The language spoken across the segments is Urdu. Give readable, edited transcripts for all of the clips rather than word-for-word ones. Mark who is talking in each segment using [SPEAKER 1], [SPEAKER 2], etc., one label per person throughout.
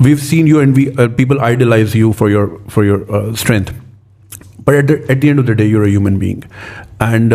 [SPEAKER 1] We've seen you and people idolize you for your strength, but at the end of the day you're a human being, and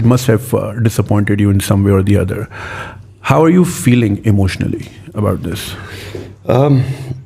[SPEAKER 1] it must have disappointed you in some way or the other. How are you feeling emotionally about this?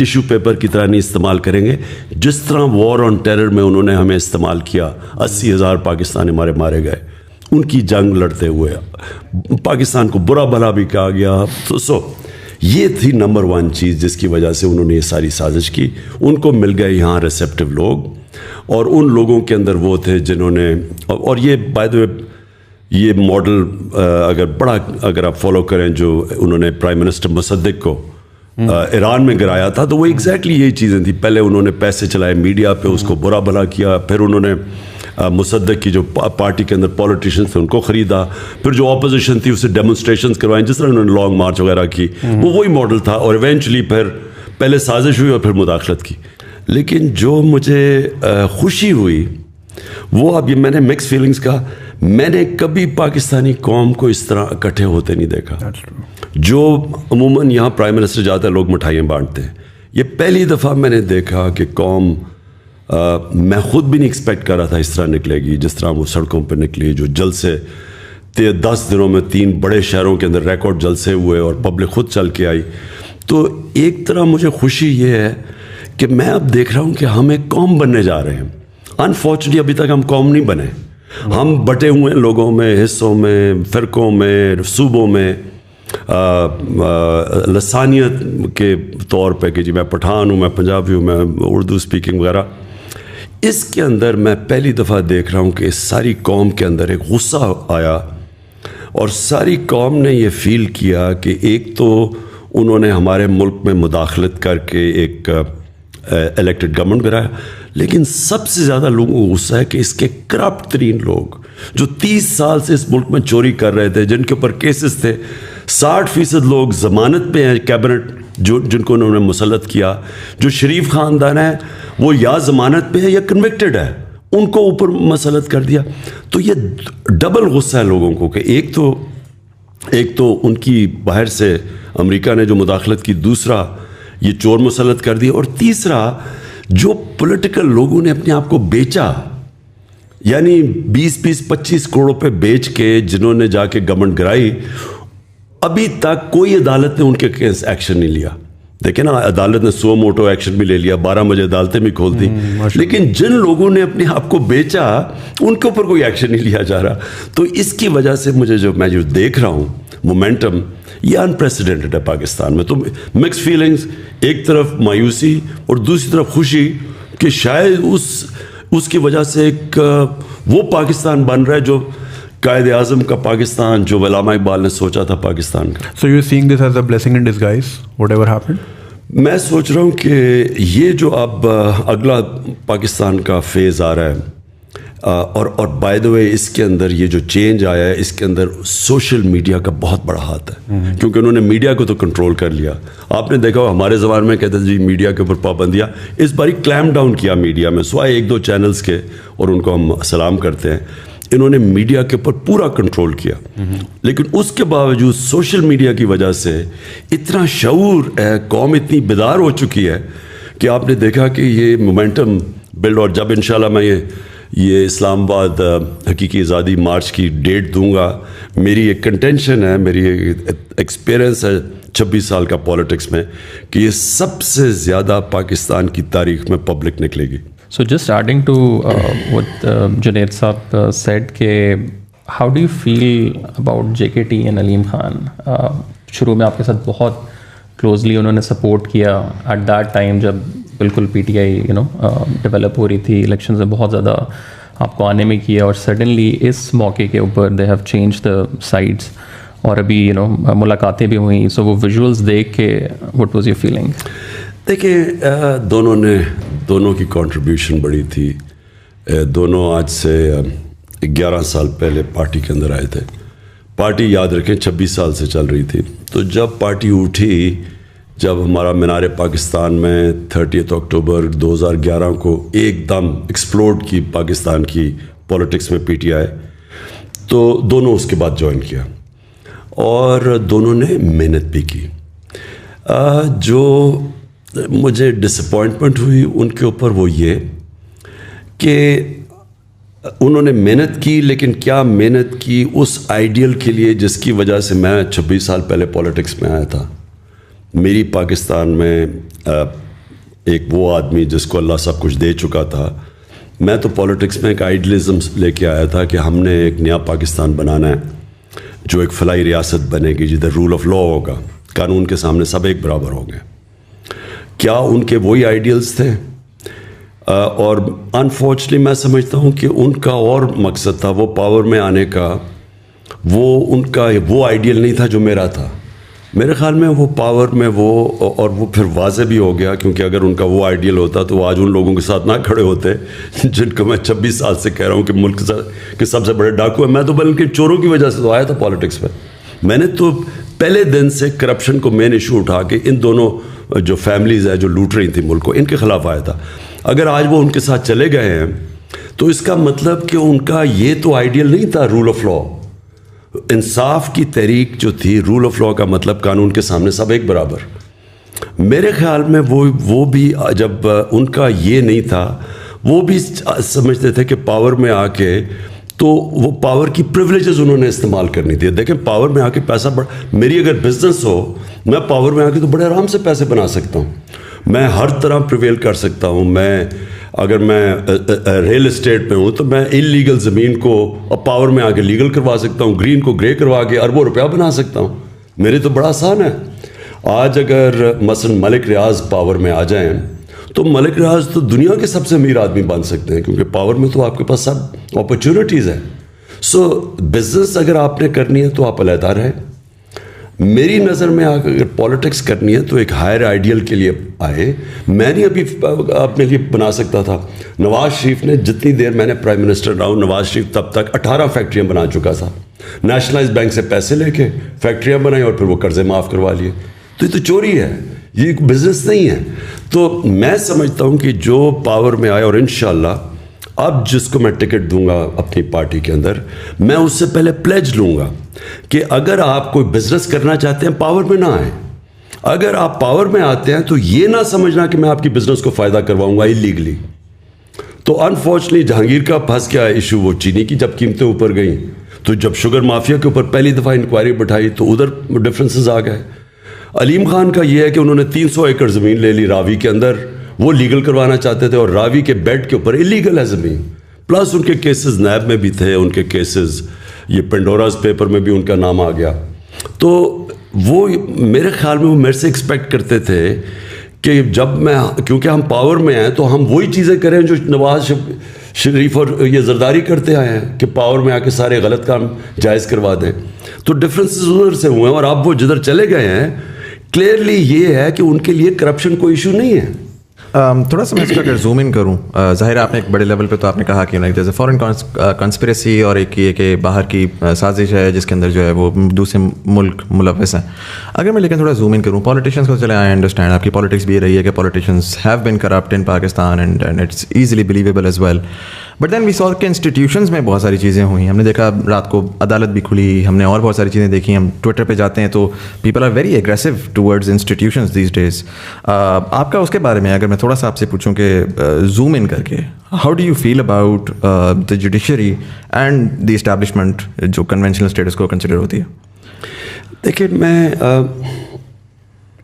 [SPEAKER 2] Tissue paper کی طرح نہیں استعمال کریں گے. جس طرح وار آن ٹیرر میں انہوں نے ہمیں استعمال کیا, 80,000 پاکستانی ہمارے مارے گئے ان کی جنگ لڑتے ہوئے, پاکستان کو برا بھلا بھی کہا گیا. تو یہ تھی نمبر 1 چیز جس کی وجہ سے انہوں نے یہ ساری سازش کی. ان کو مل گئے یہاں ریسیپٹیو لوگ, اور ان لوگوں کے اندر وہ تھے جنہوں نے, اور یہ بائی دی وے یہ ماڈل اگر آپ فالو کریں جو انہوں نے پرائم منسٹر مصدق کو ایران میں گرایا تھا, تو وہ ایگزیکٹلی یہی چیزیں تھیں. پہلے انہوں نے پیسے چلائے میڈیا پہ, اس کو برا بھلا کیا, پھر انہوں نے مصدق کی جو پارٹی کے اندر پولیٹیشنز تھے ان کو خریدا, پھر جو اپوزیشن تھی اسے ڈیمونسٹریشنز کروائیں, جس طرح انہوں نے لانگ مارچ وغیرہ کی, وہ وہی ماڈل تھا. اور ایونچولی پھر پہلے سازش ہوئی اور پھر مداخلت کی. لیکن جو مجھے خوشی ہوئی وہ, اب یہ میں نے مکس فیلنگز کہا, میں نے کبھی پاکستانی قوم کو اس طرح اکٹھے ہوتے نہیں دیکھا. جو عموماً یہاں پرائم منسٹر جاتا ہے لوگ مٹھائیاں بانٹتے ہیں, یہ پہلی دفعہ میں نے دیکھا کہ قوم, میں خود بھی نہیں ایکسپیکٹ کر رہا تھا اس طرح نکلے گی جس طرح وہ سڑکوں پہ نکلی. جو جلسے 10 دنوں میں 3 بڑے شہروں کے اندر ریکارڈ جلسے ہوئے اور پبلک خود چل کے آئی. تو ایک طرح مجھے خوشی یہ ہے کہ میں اب دیکھ رہا ہوں کہ ہم ایک قوم بننے جا رہے ہیں. انفارچونیٹلی ابھی تک ہم قوم نہیں بنے, ہم بٹے ہوئے ہیں لوگوں میں, حصوں میں, فرقوں میں, صوبوں میں, لسانیت کے طور پہ کہ جی میں پٹھان ہوں, میں پنجابی ہوں, میں اردو اسپیکنگ وغیرہ. اس کے اندر میں پہلی دفعہ دیکھ رہا ہوں کہ اس ساری قوم کے اندر ایک غصہ آیا, اور ساری قوم نے یہ فیل کیا کہ ایک تو انہوں نے ہمارے ملک میں مداخلت کر کے ایک الیکٹڈ گورنمنٹ گرایا, لیکن سب سے زیادہ لوگوں کو غصہ ہے کہ اس کے کرپٹ ترین لوگ جو 30 سال سے اس ملک میں چوری کر رہے تھے, جن کے اوپر کیسز تھے, 60% لوگ ضمانت پہ ہیں کیبنٹ جن کو انہوں نے مسلط کیا, جو شریف خاندان ہے وہ یا ضمانت پہ ہے یا کنوکٹڈ ہے, ان کو اوپر مسلط کر دیا. تو یہ ڈبل غصہ ہے لوگوں کو کہ ایک تو ان کی باہر سے امریکہ نے جو مداخلت کی, دوسرا یہ چور مسلط کر دیا, اور تیسرا جو پولیٹیکل لوگوں نے اپنے آپ کو بیچا, یعنی 20-25 کروڑ پہ بیچ کے جنہوں نے جا کے گورنمنٹ گرائی, ابھی تک کوئی عدالت نے ان کے کیس ایکشن نہیں لیا. دیکھیں نا, عدالت نے سو موٹو ایکشن بھی لے لیا, 12 بجے عدالتیں بھی کھول دی, لیکن جن لوگوں نے اپنے آپ کو بیچا ان کے اوپر کوئی ایکشن نہیں لیا جا رہا. تو اس کی وجہ سے مجھے میں جو دیکھ رہا ہوں مومنٹم, یہ انپریسیڈنٹڈ ہے پاکستان میں. تو مکس فیلنگز, ایک طرف مایوسی اور دوسری طرف خوشی کہ شاید اس کی وجہ سے ایک وہ پاکستان بن رہا ہے جو قائد اعظم کا پاکستان, جو علامہ اقبال نے سوچا تھا پاکستان کا.
[SPEAKER 1] So you're seeing this as a blessing in disguise, whatever happened?
[SPEAKER 2] میں سوچ رہا ہوں کہ یہ جو اب اگلا پاکستان کا فیز آ رہا ہے, اور بائی دا وے اس کے اندر یہ جو چینج آیا ہے, اس کے اندر سوشل میڈیا کا بہت بڑا ہاتھ ہے, کیونکہ انہوں نے میڈیا کو تو کنٹرول کر لیا. آپ نے دیکھا ہمارے زبان میں کہتے ہیں جی میڈیا کے اوپر پابندیاں, اس باری کلیم ڈاؤن کیا میڈیا میں, سوائے 1-2 چینلز کے, اور ان کو ہم سلام کرتے ہیں. انہوں نے میڈیا کے اوپر پورا کنٹرول کیا, لیکن اس کے باوجود سوشل میڈیا کی وجہ سے اتنا شعور ہے, قوم اتنی بیدار ہو چکی ہے کہ آپ نے دیکھا کہ یہ مومنٹم بلڈ. اور جب انشاءاللہ میں یہ اسلام آباد حقیقی آزادی مارچ کی ڈیٹ دوں گا, میری ایک کنٹینشن ہے, میری ایکسپیرئنس ہے 26 سال کا پالیٹکس میں, کہ یہ سب سے زیادہ پاکستان کی تاریخ میں پبلک نکلے گی.
[SPEAKER 3] So just adding to what Junaid Saab said, how do you feel about JKT and Aleem Khan? شروع میں آپ کے ساتھ بہت کلوزلی انہوں نے سپورٹ کیا ایٹ دیٹ ٹائم جب بالکل پی ٹی آئی ڈیولپ ہو رہی تھی, الیکشنز میں بہت زیادہ آپ کو آنے میں کیا, اور سڈنلی اس موقع کے اوپر they have change the sides, اور ابھی ملاقاتیں بھی ہوئیں. سو وہ ویژولس دیکھ کے وٹ واز یور فیلنگ؟
[SPEAKER 2] دیکھیں دونوں کی کنٹریبیوشن بڑی تھی. دونوں آج سے 11 سال پہلے پارٹی کے اندر آئے تھے. پارٹی یاد رکھیں 26 سال سے چل رہی تھی. تو جب پارٹی اٹھی, جب ہمارا مینار پاکستان میں 30 اکتوبر 2011 کو ایک دم ایکسپلوڈ کی پاکستان کی پولیٹکس میں پی ٹی آئی, تو دونوں اس کے بعد جوائن کیا, اور دونوں نے محنت بھی کی. جو مجھے ڈس اپوائنٹمنٹ ہوئی ان کے اوپر وہ یہ کہ انہوں نے محنت کی, لیکن کیا محنت کی اس آئیڈیل کے لیے جس کی وجہ سے میں 26 سال پہلے پولیٹکس میں آیا تھا. میری پاکستان میں ایک وہ آدمی جس کو اللہ سب کچھ دے چکا تھا. میں تو پولیٹکس میں ایک آئیڈیلزم لے کے آیا تھا کہ ہم نے ایک نیا پاکستان بنانا ہے جو ایک فلاحی ریاست بنے گی جدھر رول آف لا ہوگا, قانون کے سامنے سب ایک برابر ہوں گے. کیا ان کے وہی آئیڈیلز تھے؟ اور انفارچونیٹلی میں سمجھتا ہوں کہ ان کا اور مقصد تھا وہ پاور میں آنے کا, وہ ان کا وہ آئیڈیل نہیں تھا جو میرا تھا. میرے خیال میں وہ پاور میں وہ, اور وہ پھر واضح بھی ہو گیا, کیونکہ اگر ان کا وہ آئیڈیل ہوتا تو وہ آج ان لوگوں کے ساتھ نہ کھڑے ہوتے جن کو میں 26 سال سے کہہ رہا ہوں کہ ملک کے سب سے بڑے ڈاکو ہیں. میں تو بلکہ چوروں کی وجہ سے تو آیا تھا پالیٹکس میں. میں نے تو پہلے دن سے کرپشن کو مین ایشو اٹھا کے ان دونوں جو فیملیز ہیں جو لوٹ رہی تھیں ملک کو, ان کے خلاف آیا تھا. اگر آج وہ ان کے ساتھ چلے گئے ہیں تو اس کا مطلب کہ ان کا یہ تو آئیڈیل نہیں تھا رول آف لا. انصاف کی تحریک جو تھی, رول آف لا کا مطلب قانون کے سامنے سب ایک برابر. میرے خیال میں وہ بھی جب ان کا یہ نہیں تھا, وہ بھی سمجھتے تھے کہ پاور میں آ کے تو وہ پاور کی پریولیجز انہوں نے استعمال کرنی تھی. دیکھیں پاور میں آ کے پیسہ میری اگر بزنس ہو, میں پاور میں آ کے تو بڑے آرام سے پیسے بنا سکتا ہوں, میں ہر طرح پریویل کر سکتا ہوں. میں اگر میں ریل اسٹیٹ میں ہوں تو میں انلیگل زمین کو پاور میں آ کے لیگل کروا سکتا ہوں, گرین کو گرے کروا کے اربوں روپیہ بنا سکتا ہوں. میرے تو بڑا آسان ہے. آج اگر مثلا ملک ریاض پاور میں آ جائیں تو ملک ریاض تو دنیا کے سب سے امیر آدمی بن سکتے ہیں, کیونکہ پاور میں تو آپ کے پاس سب اپرچونیٹیز ہیں. سو بزنس اگر آپ نے کرنی ہے تو آپ علیحدہ رہیں. میری نظر میں اگر پولیٹکس کرنی ہے تو ایک ہائر آئیڈیل کے لیے آئے. میں نہیں ابھی اپنے لیے بنا سکتا تھا. نواز شریف نے جتنی دیر میں نے پرائم منسٹر رہا ہوں, نواز شریف تب تک 18 فیکٹریاں بنا چکا تھا. نیشنلائز بینک سے پیسے لے کے فیکٹریاں بنائی اور پھر وہ قرضے معاف کروا لیے. تو یہ تو چوری ہے, یہ بزنس نہیں ہے. تو میں سمجھتا ہوں کہ جو پاور میں آئے, اور انشاءاللہ اب جس کو میں ٹکٹ دوں گا اپنی پارٹی کے اندر, میں اس سے پہلے پلیج لوں گا کہ اگر آپ کوئی بزنس کرنا چاہتے ہیں پاور میں نہ آئیں. اگر آپ پاور میں آتے ہیں تو یہ نہ سمجھنا کہ میں آپ کی بزنس کو فائدہ کرواؤں گا اللیگلی. تو انفارچونیٹلی جہانگیر کا پھنس گیا ایشو وہ چینی کی, جب قیمتیں اوپر گئیں تو جب شوگر مافیا کے اوپر پہلی دفعہ انکوائری بٹھائی تو ادھر ڈفرینسز آ گئے. علیم خان کا یہ ہے کہ انہوں نے 300 ایکڑ زمین لے لی راوی کے اندر, وہ لیگل کروانا چاہتے تھے, اور راوی کے بیڈ کے اوپر اللیگل ہے زمین. پلس ان کے کیسز نیب میں بھی تھے, ان کے کیسز یہ پینڈوراز پیپر میں بھی ان کا نام آ گیا. تو وہ میرے خیال میں وہ میرے سے ایکسپیکٹ کرتے تھے کہ جب میں, کیونکہ ہم پاور میں ہیں تو ہم وہی چیزیں کریں جو نواز شریف اور یہ زرداری کرتے آئے ہیں کہ پاور میں آ کے سارے غلط کام جائز کروا دیں. تو ڈفرینسز ادھر سے ہوئے ہیں, اور اب وہ جدھر چلے گئے ہیں کلیئرلی یہ ہے کہ ان کے لیے کرپشن کوئی ایشو نہیں ہے.
[SPEAKER 4] تھوڑا سا میں اس کا اگر زوم ان کروں, ظاہر آپ نے ایک بڑے لیول پہ تو آپ نے کہا کہ جیسے فورن کنسپریسی اور ایک یہ کہ باہر کی سازش ہے جس کے اندر جو ہے وہ دوسرے ملک ملوث ہیں. اگر میں لیکن تھوڑا زوم ان کروں پالیٹیشینس کو, چلے آئی انڈرسٹینڈ آپ کی پالیٹکس بھی یہ رہی ہے کہ politicians have been corrupt in Pakistan and it's easily believable as well. But then we saw کہ انسٹیٹیوشنز میں بہت ساری چیزیں ہوئی. ہم نے دیکھا رات کو عدالت بھی کھلی, ہم نے اور بہت ساری چیزیں دیکھی. ہم ٹویٹر پہ جاتے ہیں تو people are very aggressive towards institutions these days. آپ کا اس کے بارے میں اگر میں تھوڑا سا آپ سے پوچھوں کہ زوم ان کر کے, how do you feel about the judiciary and the establishment جو کنونشنل اسٹیٹس کو کنسیڈر ہوتی ہے؟
[SPEAKER 2] دیکھیں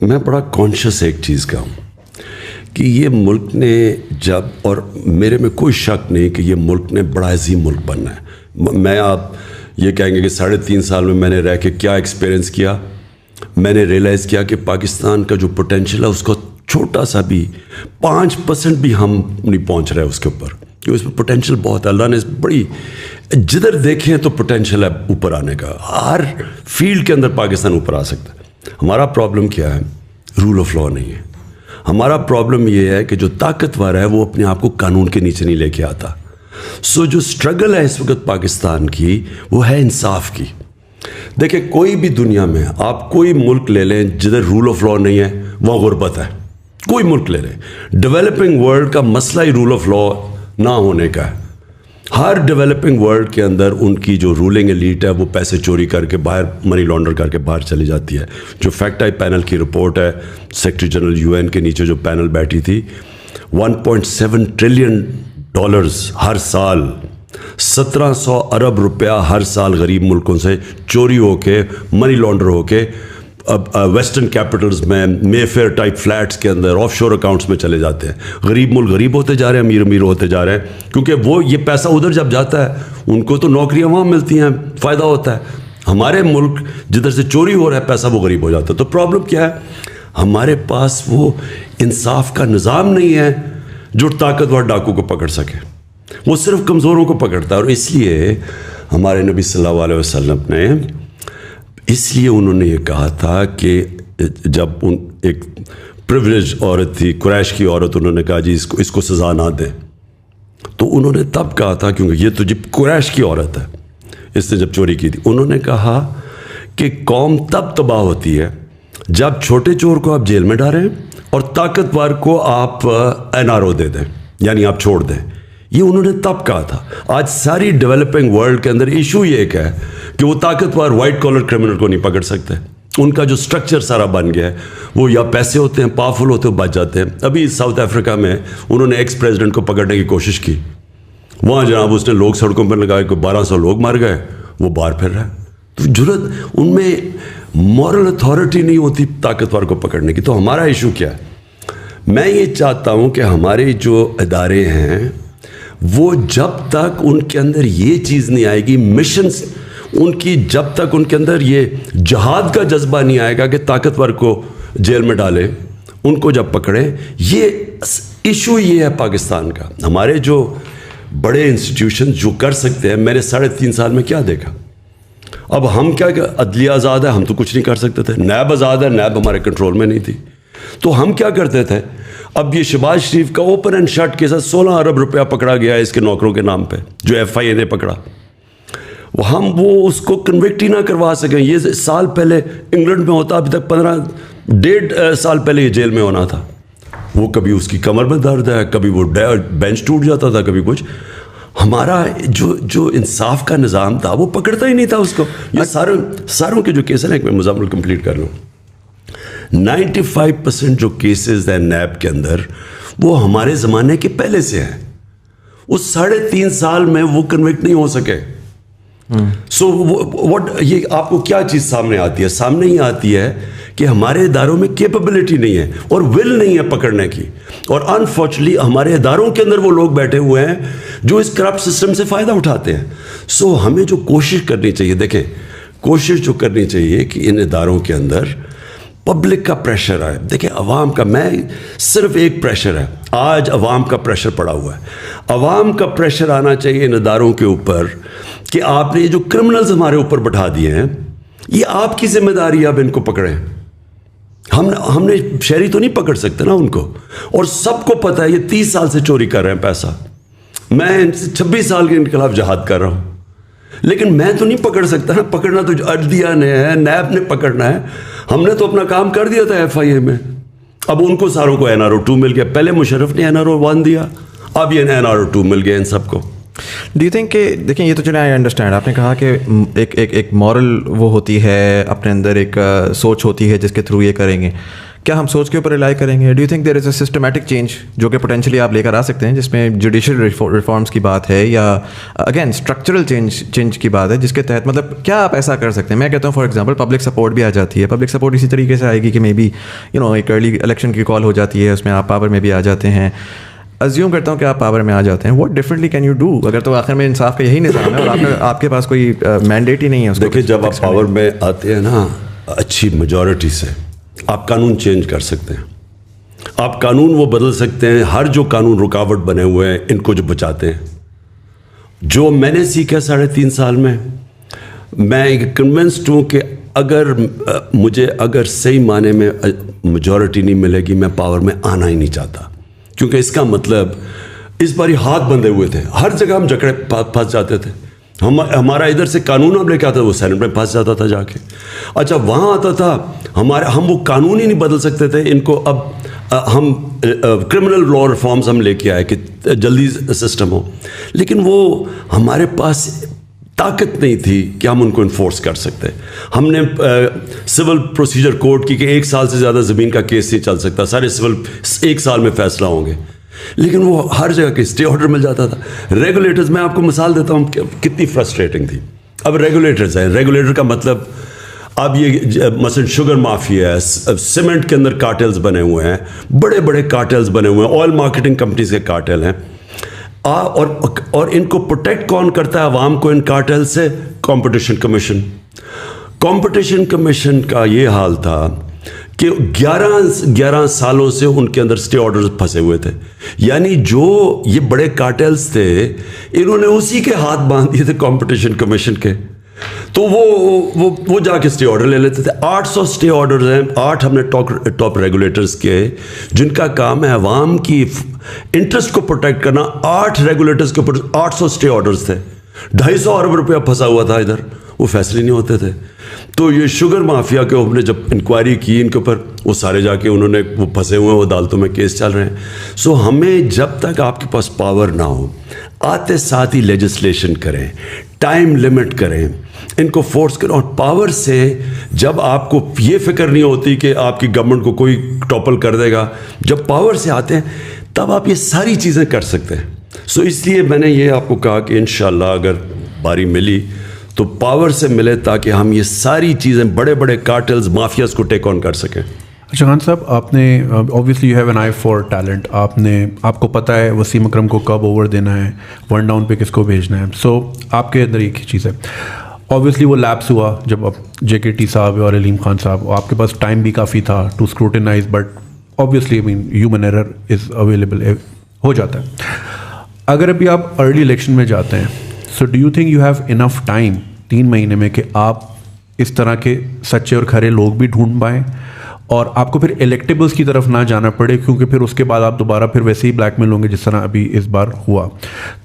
[SPEAKER 2] میں بڑا کانشیس ایک چیز کا ہوں کہ یہ ملک نے جب, اور میرے میں کوئی شک نہیں کہ یہ ملک نے بڑا عظیم ملک بننا ہے. میں آپ یہ کہیں گے کہ 3.5 سال میں نے رہ کے کیا ایکسپیرینس کیا, میں نے ریئلائز کیا کہ پاکستان کا جو پوٹینشیل ہے اس کو چھوٹا سا بھی 5% بھی ہم نہیں پہنچ رہے اس کے اوپر, کیونکہ اس میں پوٹینشیل بہت ہے. اللہ نے بڑی جدھر دیکھیں تو پوٹینشیل ہے اوپر آنے کا, ہر فیلڈ کے اندر پاکستان اوپر آ سکتا ہے. ہمارا پرابلم کیا ہے؟ رول آف لا نہیں ہے. ہمارا پرابلم یہ ہے کہ جو طاقتور ہے وہ اپنے آپ کو قانون کے نیچے نہیں لے کے آتا. سو جو اسٹرگل ہے اس وقت پاکستان کی وہ ہے انصاف کی. دیکھیں کوئی بھی دنیا میں آپ کوئی ملک لے لیں جدھر رول آف لا نہیں ہے, وہ غربت ہے. کوئی ملک لے لیں, ڈیولپنگ ورلڈ کا مسئلہ ہی رول آف لا نہ ہونے کا ہے. ہر ڈیولپنگ ورلڈ کے اندر ان کی جو رولنگ ایلیٹ ہے وہ پیسے چوری کر کے باہر, منی لانڈر کر کے باہر چلی جاتی ہے. جو فیکٹ آئی پینل کی رپورٹ ہے, سیکرٹری جنرل UN کے نیچے جو پینل بیٹھی تھی, $1.7 ٹریلین ہر سال, 1700 ارب روپیہ ہر سال غریب ملکوں سے چوری ہو کے, منی لانڈر ہو کے ویسٹرن کیپٹلز میں مے فیئر ٹائپ فلیٹس کے اندر آف شور اکاؤنٹس میں چلے جاتے ہیں. غریب ملک غریب ہوتے جا رہے ہیں, امیر امیر ہوتے جا رہے ہیں, کیونکہ وہ یہ پیسہ ادھر جب جاتا ہے ان کو تو نوکریاں وہاں ملتی ہیں, فائدہ ہوتا ہے. ہمارے ملک جدھر سے چوری ہو رہا ہے پیسہ وہ غریب ہو جاتا ہے. تو پرابلم کیا ہے, ہمارے پاس وہ انصاف کا نظام نہیں ہے جو طاقتور ڈاکو کو پکڑ سکے, وہ صرف کمزوروں کو پکڑتا ہے. اور اس لیے ہمارے نبی صلی اللہ علیہ وسلم نے, اس لیے انہوں نے یہ کہا تھا کہ جب ایک پریویلیج عورت تھی, قریش کی عورت, انہوں نے کہا جی اس کو سزا نہ دیں, تو انہوں نے تب کہا تھا, کیونکہ یہ تو جب قریش کی عورت ہے, اس نے جب چوری کی تھی, انہوں نے کہا کہ قوم تب تباہ ہوتی ہے جب چھوٹے چور کو آپ جیل میں ڈالیں اور طاقتور کو آپ NRO دے دیں, یعنی آپ چھوڑ دیں. یہ انہوں نے تب کہا تھا. آج ساری ڈیولپنگ ورلڈ کے اندر ایشو یہ ایک ہے کہ وہ طاقتور وائٹ کالر کرمنل کو نہیں پکڑ سکتے. ان کا جو سٹرکچر سارا بن گیا ہے, وہ یا پیسے ہوتے ہیں, پاورفل ہوتے ہیں, بچ جاتے ہیں. ابھی ساؤتھ افریقہ میں انہوں نے ایکس پریزیڈنٹ کو پکڑنے کی کوشش کی, وہاں جناب اس نے لوگ سڑکوں پر لگائے, کوئی 1200 لوگ مار گئے, وہ باہر پھر رہا ہے. تو جرت ان میں مورل اتھارٹی نہیں ہوتی طاقتور کو پکڑنے کی. تو ہمارا ایشو کیا ہے, میں یہ چاہتا ہوں کہ ہمارے جو ادارے ہیں وہ جب تک ان کے اندر یہ چیز نہیں آئے گی, مشنز ان کی, جب تک ان کے اندر یہ جہاد کا جذبہ نہیں آئے گا کہ طاقتور کو جیل میں ڈالے, ان کو جب پکڑے. یہ ایشو یہ ہے پاکستان کا. ہمارے جو بڑے انسٹیٹیوشن جو کر سکتے ہیں, میں نے 3.5 سال میں کیا دیکھا. اب ہم کیا کہ عدلیہ آزاد ہے, ہم تو کچھ نہیں کر سکتے تھے. نیب آزاد ہے, نیب ہمارے کنٹرول میں نہیں تھی. تو ہم کیا کرتے تھے, اب یہ شہباز شریف کا اوپن اینڈ شٹ کے ساتھ 16 ارب روپیہ پکڑا گیا ہے اس کے نوکروں کے نام پہ, جو FIA نے پکڑا. ہم وہ اس کو کنوکٹ ہی نہ کروا سکیں. یہ سال پہلے انگلینڈ میں ہوتا, ابھی تک 1.5 سال پہلے یہ جیل میں ہونا تھا. وہ کبھی اس کی کمر میں درد ہے, کبھی وہ بینچ ٹوٹ جاتا تھا, کبھی کچھ. ہمارا جو انصاف کا نظام تھا وہ پکڑتا ہی نہیں تھا اس کو. یہ ساروں کے جو کیس ہیں, ایک میں مزامل کمپلیٹ کر لوں. 95% جو کیسز ہیں نیب کے اندر وہ ہمارے زمانے کے پہلے سے ہیں. اس 3.5 سال میں وہ کنوکٹ نہیں ہو سکے. سو یہ آپ کو کیا چیز سامنے آتی ہے؟ سامنے ہی آتی ہے کہ ہمارے اداروں میں کیپبلٹی نہیں ہے اور ول نہیں ہے پکڑنے کی. اور انفارچونیٹلی ہمارے اداروں کے اندر وہ لوگ بیٹھے ہوئے ہیں جو اس کرپٹ سسٹم سے فائدہ اٹھاتے ہیں. سو ہمیں جو کوشش کرنی چاہیے, دیکھیں کوشش جو کرنی چاہیے کہ ان اداروں کے اندر پبلک کا پریشر آئے. دیکھیں عوام کا, میں صرف ایک پریشر ہے, آج عوام کا پریشر پڑا ہوا ہے. عوام کا پریشر آنا چاہیے ان اداروں کے اوپر کہ آپ نے یہ جو کرمنلز ہمارے اوپر بٹھا دیے ہیں, یہ آپ کی ذمہ داری ہے, اب ان کو پکڑیں. ہم نے شہری تو نہیں پکڑ سکتے نا ان کو. اور سب کو پتہ ہے یہ 30 سال سے چوری کر رہے ہیں پیسہ. میں 26 سال کے ان کے خلاف جہاد کر رہا ہوں, لیکن میں تو نہیں پکڑ سکتا نا. پکڑنا تو عدلیہ نے ہے, نیب نے پکڑنا ہے. ہم نے تو اپنا کام کر دیا تھا FIA میں. اب ان کو ساروں کو NRO 2 مل گیا. پہلے مشرف نے NRO 1 دیا, اب یہ NRO 2 مل گیا ان سب کو.
[SPEAKER 4] ڈو یو تھنک کہ دیکھیں یہ تو چلیں آئی انڈرسٹینڈ, آپ نے کہا کہ ایک مورل وہ ہوتی ہے, اپنے اندر ایک سوچ ہوتی ہے جس کے تھرو یہ کریں گے. کیا ہم سوچ کے اوپر ریلائی کریں گے؟ Do you think there is a systematic change جو کہ پوٹینشلی آپ لے کر آ سکتے ہیں, جس میں جوڈیشل ریفارمس کی بات ہے یا اگین اسٹرکچرل چینج کی بات ہے, جس کے تحت مطلب کیا آپ ایسا کر سکتے ہیں؟ میں کہتا ہوں فار ایگزامپل پبلک سپورٹ بھی آ جاتی ہے. پبلک سپورٹ اسی طریقے سے آئے گی کہ مے بی ایک ارلی الیکشن کی کال ہو جاتی ہے, اس میں آپ پاور میں بھی آ جاتے ہیں. ازیوم کرتا ہوں کہ آپ پاور میں آ جاتے ہیں. What differently can you do اگر تو آخر میں انصاف کا یہی نظام ہے اور آپ کے پاس کوئی مینڈیٹ ہی نہیں ہے اس کو؟
[SPEAKER 2] دیکھیں جب آپ پاور میں آتے ہیں نا اچھی میجورٹی سے, آپ قانون چینج کر سکتے ہیں. آپ قانون وہ بدل سکتے ہیں, ہر جو قانون رکاوٹ بنے ہوئے ہیں ان کو جو بچاتے ہیں. جو میں نے سیکھا 3.5 سال میں, میں کنونسڈ ہوں کہ اگر صحیح معنی میں میجورٹی نہیں ملے گی, میں پاور میں آنا ہی نہیں چاہتا. کیونکہ اس کا مطلب اس باری ہاتھ بندھے ہوئے تھے, ہر جگہ ہم جکڑے پھنس جاتے تھے. ہمارا ادھر سے قانون ہم لے کے آتا تھا, وہ سینٹ میں پھنس جاتا تھا جا کے. اچھا وہاں آتا تھا ہم وہ قانون ہی نہیں بدل سکتے تھے ان کو. اب ہم کرمنل لا ریفارمز ہم لے کے آئے کہ جلدی سسٹم ہو, لیکن وہ ہمارے پاس طاقت نہیں تھی کہ ہم ان کو انفورس کر سکتے. ہم نے سول پروسیجر کوڈ کی کہ 1 سال سے زیادہ زمین کا کیس نہیں چل سکتا, سارے سول 1 سال میں فیصلہ ہوں گے, لیکن وہ ہر جگہ کے اسٹے آرڈر مل جاتا تھا. ریگولیٹرز, میں آپ کو مثال دیتا ہوں کتنی فرسٹریٹنگ تھی. اب ریگولیٹرز ہیں, ریگولیٹر کا مطلب اب یہ مثلا شوگر مافیا ہے, سیمنٹ کے اندر کارٹلز بنے ہوئے ہیں, بڑے بڑے کارٹلز بنے ہوئے ہیں, آئل مارکیٹنگ کمپنیز کے کارٹل ہیں, اور ان کو پروٹیکٹ کون کرتا ہے عوام کو ان کارٹل سے؟ Competition commission. کمپٹیشن کمیشن کا یہ حال تھا کہ 11 سالوں سے ان کے اندر سٹے آرڈرز پھنسے ہوئے تھے. یعنی جو یہ بڑے کارٹلز تھے انہوں نے اسی کے ہاتھ باندھ دیے تھے کمپٹیشن کمیشن کے, تو وہ جا کے سٹے آرڈر لے لیتے تھے. 800 سٹے آرڈرز ہیں, 8 ہم نے ٹاپ ریگولیٹرز کے جن کا کام ہے عوام کی انٹرسٹ کو پروٹیکٹ کرنا. 8 ریگولیٹرز کے اوپر 800 سٹے آرڈرز تھے. 250 ارب روپیہ پھنسا ہوا تھا ادھر, وہ فیصلے نہیں ہوتے تھے. تو یہ شوگر مافیا کے ہم نے جب انکوائری کی ان کے اوپر, وہ سارے جا کے انہوں نے وہ پھنسے ہوئے ہیں, وہ عدالتوں میں کیس چل رہے ہیں. سو ہمیں جب تک آپ کے پاس پاور نہ ہو, آتے ساتھ ہی لیجسلیشن کریں, ٹائم لمٹ کریں, ان کو فورس کریں. اور پاور سے جب آپ کو یہ فکر نہیں ہوتی کہ آپ کی گورنمنٹ کو کوئی ٹاپل کر دے گا, جب پاور سے آتے ہیں تب آپ یہ ساری چیزیں کر سکتے ہیں. سو اس لیے میں نے یہ آپ کو کہا کہ انشاءاللہ اگر باری ملی تو پاور سے ملے تاکہ ہم یہ ساری چیزیں بڑے بڑے کارٹلز مافیاز کو ٹیک آن کر سکیں.
[SPEAKER 1] اچھا خان صاحب, آپ نے obviously you have an I for talent. آپ کو پتہ ہے وسیم اکرم کو کب اوور دینا ہے, 1 ڈاؤن پہ کس کو بھیجنا ہے. سو آپ کے اندر ایک ہی چیز ہے, اوبویسلی وہ لیپس ہوا جب آپ JKT صاحب اور علیم خان صاحب, آپ کے پاس ٹائم بھی کافی تھا to scrutinise, but obviously human error is available, ہو جاتا ہے. اگر ابھی آپ ارلی الیکشن میں جاتے ہیں, so do you think you have enough time 3 مہینے میں کہ آپ اس طرح کے سچے اور کھرے لوگ بھی ڈھونڈ پائیں اور آپ کو پھر الیکٹیبلس کی طرف نہ جانا پڑے, کیونکہ پھر اس کے بعد آپ دوبارہ پھر ویسے ہی بلیک میل ہوں گے جس طرح ابھی اس بار ہوا.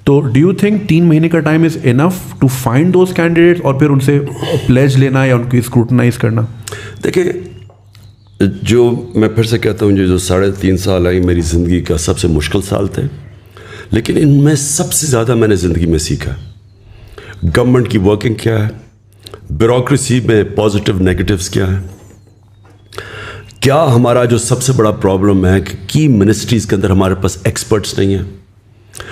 [SPEAKER 1] تو ڈو یو تھنک 3 مہینے کا time is enough to find those candidates اور پھر ان سے پلیج لینا یا ان کی اسکروٹنائز کرنا؟
[SPEAKER 2] دیکھیں, جو میں پھر سے کہتا ہوں, جو 3.5 سال آئی میری زندگی کا سب سے مشکل سال تھے, لیکن ان میں سب سے زیادہ میں نے زندگی میں سیکھا گورنمنٹ کی ورکنگ کیا ہے, بیوروکریسی میں پازیٹیو نیگیٹیوز کیا ہے, کیا ہمارا جو سب سے بڑا پرابلم ہے کہ کی منسٹریز کے اندر ہمارے پاس ایکسپرٹس نہیں ہیں,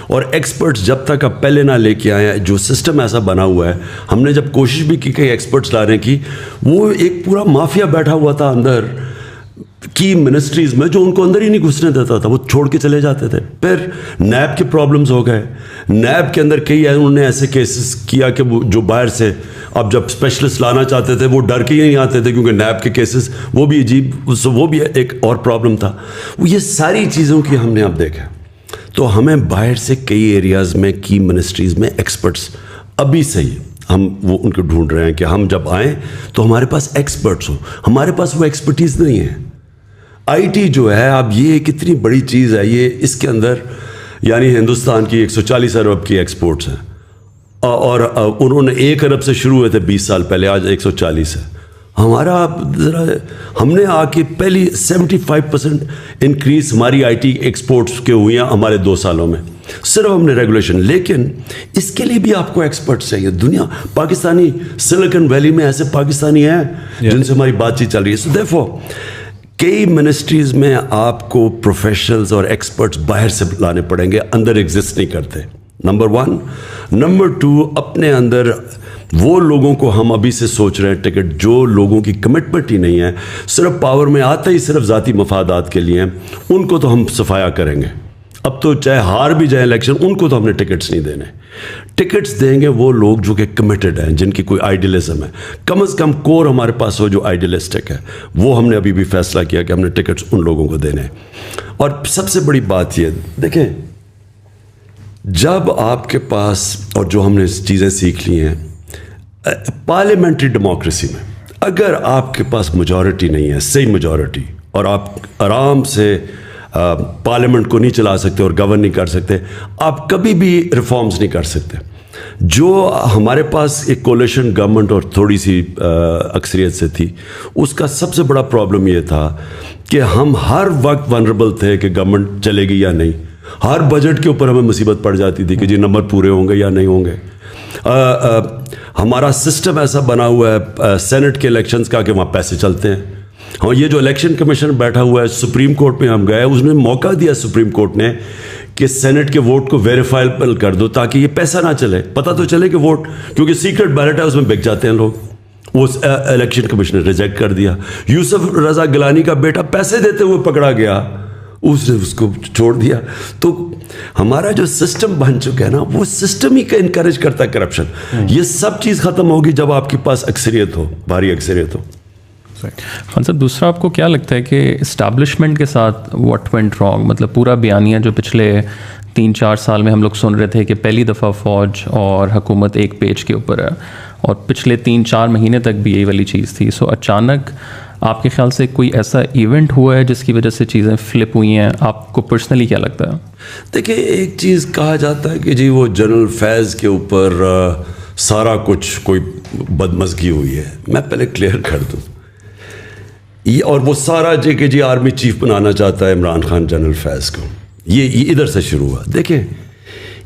[SPEAKER 2] اور ایکسپرٹس جب تک آپ پہلے نہ لے کے آئے ہیں, جو سسٹم ایسا بنا ہوا ہے, ہم نے جب کوشش بھی کی کئی ایکسپرٹس لانے کی, وہ ایک پورا مافیا بیٹھا ہوا تھا اندر کی منسٹریز میں جو ان کو اندر ہی نہیں گھسنے دیتا تھا, وہ چھوڑ کے چلے جاتے تھے. پھر نیب کے پرابلمز ہو گئے, نیب کے اندر کئی انہوں نے ایسے کیسز کیا کہ وہ جو باہر سے اب جب اسپیشلسٹ لانا چاہتے تھے وہ ڈر کے ہی نہیں آتے تھے, کیونکہ نیب کے کیسز وہ بھی عجیب, وہ بھی ایک اور پرابلم تھا. وہ یہ ساری چیزوں کی ہم نے اب دیکھا, تو ہمیں باہر سے کئی ایریاز میں کی منسٹریز میں ایکسپرٹس ابھی سے ہی ہم وہ ان کو ڈھونڈ رہے ہیں کہ ہم جب آئیں تو ہمارے پاس ایکسپرٹس ہوں. ہمارے پاس وہ ایکسپرٹیز نہیں ہے. IT جو ہے اب یہ کتنی بڑی چیز ہے, یہ اس کے اندر یعنی ہندوستان کی 140 ارب کی ایکسپورٹس ہیں, اور انہوں نے 1 ارب سے شروع ہوئے تھے 20 سال پہلے, آج 140 ہے. ہمارا ذرا ہم نے آ کے پہلی 75% انکریز ہماری IT ایکسپورٹس کے ہوئی ہیں ہمارے 2 سالوں میں, صرف ہم نے ریگولیشن. لیکن اس کے لیے بھی آپ کو ایکسپرٹس چاہیے. دنیا پاکستانی سلیکن ویلی میں ایسے پاکستانی ہیں جن سے ہماری بات چیت چل رہی ہے. سو دیرفور کئی منسٹریز میں آپ کو پروفیشنلز اور ایکسپرٹس باہر سے لانے پڑیں گے, اندر ایگزسٹ نہیں کرتے, نمبر 1. نمبر 2, اپنے اندر وہ لوگوں کو ہم ابھی سے سوچ رہے ہیں ٹکٹ, جو لوگوں کی کمٹمنٹ ہی نہیں ہے, صرف پاور میں آتا ہی صرف ذاتی مفادات کے لیے ہیں, ان کو تو ہم صفایا کریں گے. اب تو چاہے ہار بھی جائے الیکشن, ان کو تو ہم نے ٹکٹس نہیں دینے. ٹکٹس دیں گے وہ لوگ جو کہ کمیٹڈ ہیں, جن کی کوئی آئیڈیلزم ہے, کم از کم کور ہمارے پاس ہو جو آئیڈیلسٹک ہے. وہ ہم نے ابھی بھی فیصلہ کیا کہ ہم نے ٹکٹس ان لوگوں کو دینے ہیں. اور سب سے بڑی بات یہ دیکھیں, جب آپ کے پاس, اور جو ہم نے چیزیں سیکھ لی ہیں پارلیمنٹری ڈیموکریسی میں, اگر آپ کے پاس میجورٹی نہیں ہے, صحیح میجورٹی, اور آپ آرام سے پارلیمنٹ کو نہیں چلا سکتے اور گورن نہیں کر سکتے, آپ کبھی بھی ریفارمز نہیں کر سکتے. جو ہمارے پاس ایک کولیشن گورنمنٹ اور تھوڑی سی اکثریت سے تھی, اس کا سب سے بڑا پرابلم یہ تھا کہ ہم ہر وقت ونربل تھے کہ گورنمنٹ چلے گی یا نہیں. ہر بجٹ کے اوپر ہمیں مصیبت پڑ جاتی تھی کہ جی نمبر پورے ہوں گے یا نہیں ہوں گے. ہمارا سسٹم ایسا بنا ہوا ہے سینٹ کے الیکشنز کا کہ وہاں پیسے چلتے ہیں. ہاں, یہ جو الیکشن کمیشن بیٹھا ہوا ہے, سپریم کورٹ میں ہم گئے, اس نے موقع دیا سپریم کورٹ نے کہ سینٹ کے ووٹ کو ویریفائبل کر دو تاکہ یہ پیسہ نہ چلے. پتہ تو چلے کہ ووٹ, کیونکہ سیکرٹ بیلٹ ہے اس میں بک جاتے ہیں لوگ, وہ الیکشن کمیشن نے ریجیکٹ کر دیا. یوسف رضا گیلانی کا بیٹا پیسے دیتے ہوئے پکڑا گیا, اس نے اس کو چھوڑ دیا. تو ہمارا جو سسٹم بن چکا ہے نا, وہ سسٹم ہی انکریج کرتا ہے کرپشن. یہ سب چیز ختم ہوگی جب آپ کے پاس اکثریت ہو, بھاری اکثریت ہو.
[SPEAKER 3] خان صاحب, دوسرا آپ کو کیا لگتا ہے کہ اسٹیبلشمنٹ کے ساتھ واٹ وینٹ رانگ, مطلب پورا بیانیہ جو پچھلے 3-4 سال میں ہم لوگ سن رہے تھے کہ پہلی دفعہ فوج اور حکومت ایک پیج کے اوپر ہے, اور پچھلے 3-4 مہینے تک بھی یہی والی چیز تھی. سو اچانک آپ کے خیال سے کوئی ایسا ایونٹ ہوا ہے جس کی وجہ سے چیزیں فلپ ہوئی ہیں؟ آپ کو پرسنلی کیا لگتا ہے؟
[SPEAKER 2] دیکھیں, ایک چیز کہا جاتا ہے کہ جی وہ جنرل فیض کے اوپر سارا کچھ کوئی بدمزگی ہوئی ہے. میں پہلے کلیئر کر دوں, یہ اور وہ سارا کہ جی آرمی چیف بنانا چاہتا ہے عمران خان جنرل فیض کو, یہ ادھر سے شروع ہوا. دیکھیں,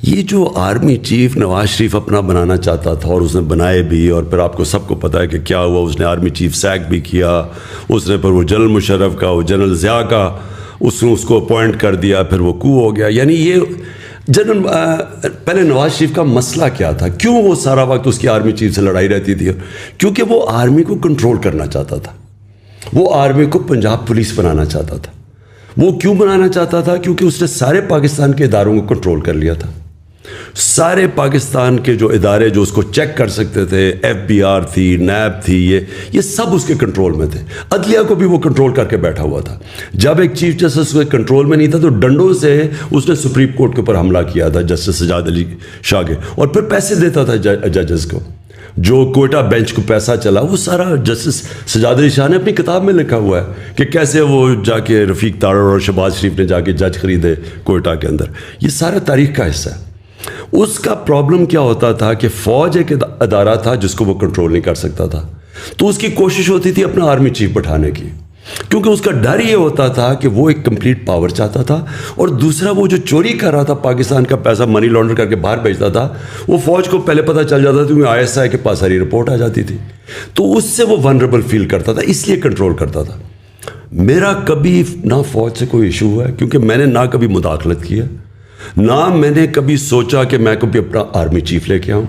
[SPEAKER 2] یہ جو آرمی چیف نواز شریف اپنا بنانا چاہتا تھا اور اس نے بنائے بھی, اور پھر آپ کو سب کو پتہ ہے کہ کیا ہوا, اس نے آرمی چیف سیک بھی کیا, اس نے پھر وہ جنرل مشرف کا, وہ جنرل ضیاء کا, اس نے اس کو اپوائنٹ کر دیا, پھر وہ کو ہو گیا. یعنی یہ جنرل پہلے نواز شریف کا مسئلہ کیا تھا, کیوں وہ سارا وقت اس کی آرمی چیف سے لڑائی رہتی تھی؟ کیونکہ وہ آرمی کو کنٹرول کرنا چاہتا تھا, وہ آرمی کو پنجاب پولیس بنانا چاہتا تھا. وہ کیوں بنانا چاہتا تھا؟ کیونکہ اس نے سارے پاکستان کے اداروں کو کنٹرول کر لیا تھا. سارے پاکستان کے جو ادارے جو اس کو چیک کر سکتے تھے, FBI تھی, نیب تھی, یہ سب اس کے کنٹرول میں تھے. عدلیہ کو بھی وہ کنٹرول کر کے بیٹھا ہوا تھا. جب ایک چیف جسٹس اس کے کنٹرول میں نہیں تھا تو ڈنڈوں سے اس نے سپریم کورٹ کے اوپر حملہ کیا تھا, جسٹس سجاد علی شاہ کے, اور پھر پیسے دیتا تھا ججز کو. جو کوئٹہ بینچ کو پیسہ چلا وہ سارا جسٹس سجاد علی شاہ نے اپنی کتاب میں لکھا ہوا ہے کہ کیسے وہ جا کے رفیق تارڑ اور شہباز شریف نے جا کے جج خریدے کوئٹہ کے اندر. یہ سارا تاریخ کا حصہ ہے. اس کا پرابلم کیا ہوتا تھا کہ فوج ایک ادارہ تھا جس کو وہ کنٹرول نہیں کر سکتا تھا, تو اس کی کوشش ہوتی تھی اپنا آرمی چیف بٹھانے کی, کیونکہ اس کا ڈر یہ ہوتا تھا کہ وہ ایک کمپلیٹ پاور چاہتا تھا. اور دوسرا, وہ جو چوری کر رہا تھا پاکستان کا پیسہ منی لانڈر کر کے باہر بھیجتا تھا, وہ فوج کو پہلے پتہ چل جاتا تھا, کیونکہ ISI کے پاس ساری رپورٹ آ جاتی تھی. تو اس سے وہ ونربل فیل کرتا تھا, اس لیے کنٹرول کرتا تھا. میرا کبھی نہ فوج سے کوئی ایشو ہوا ہے, کیونکہ میں نے نہ کبھی مداخلت کی ہے, نہ میں نے کبھی سوچا کہ میں کبھی اپنا آرمی چیف لے کے آؤں.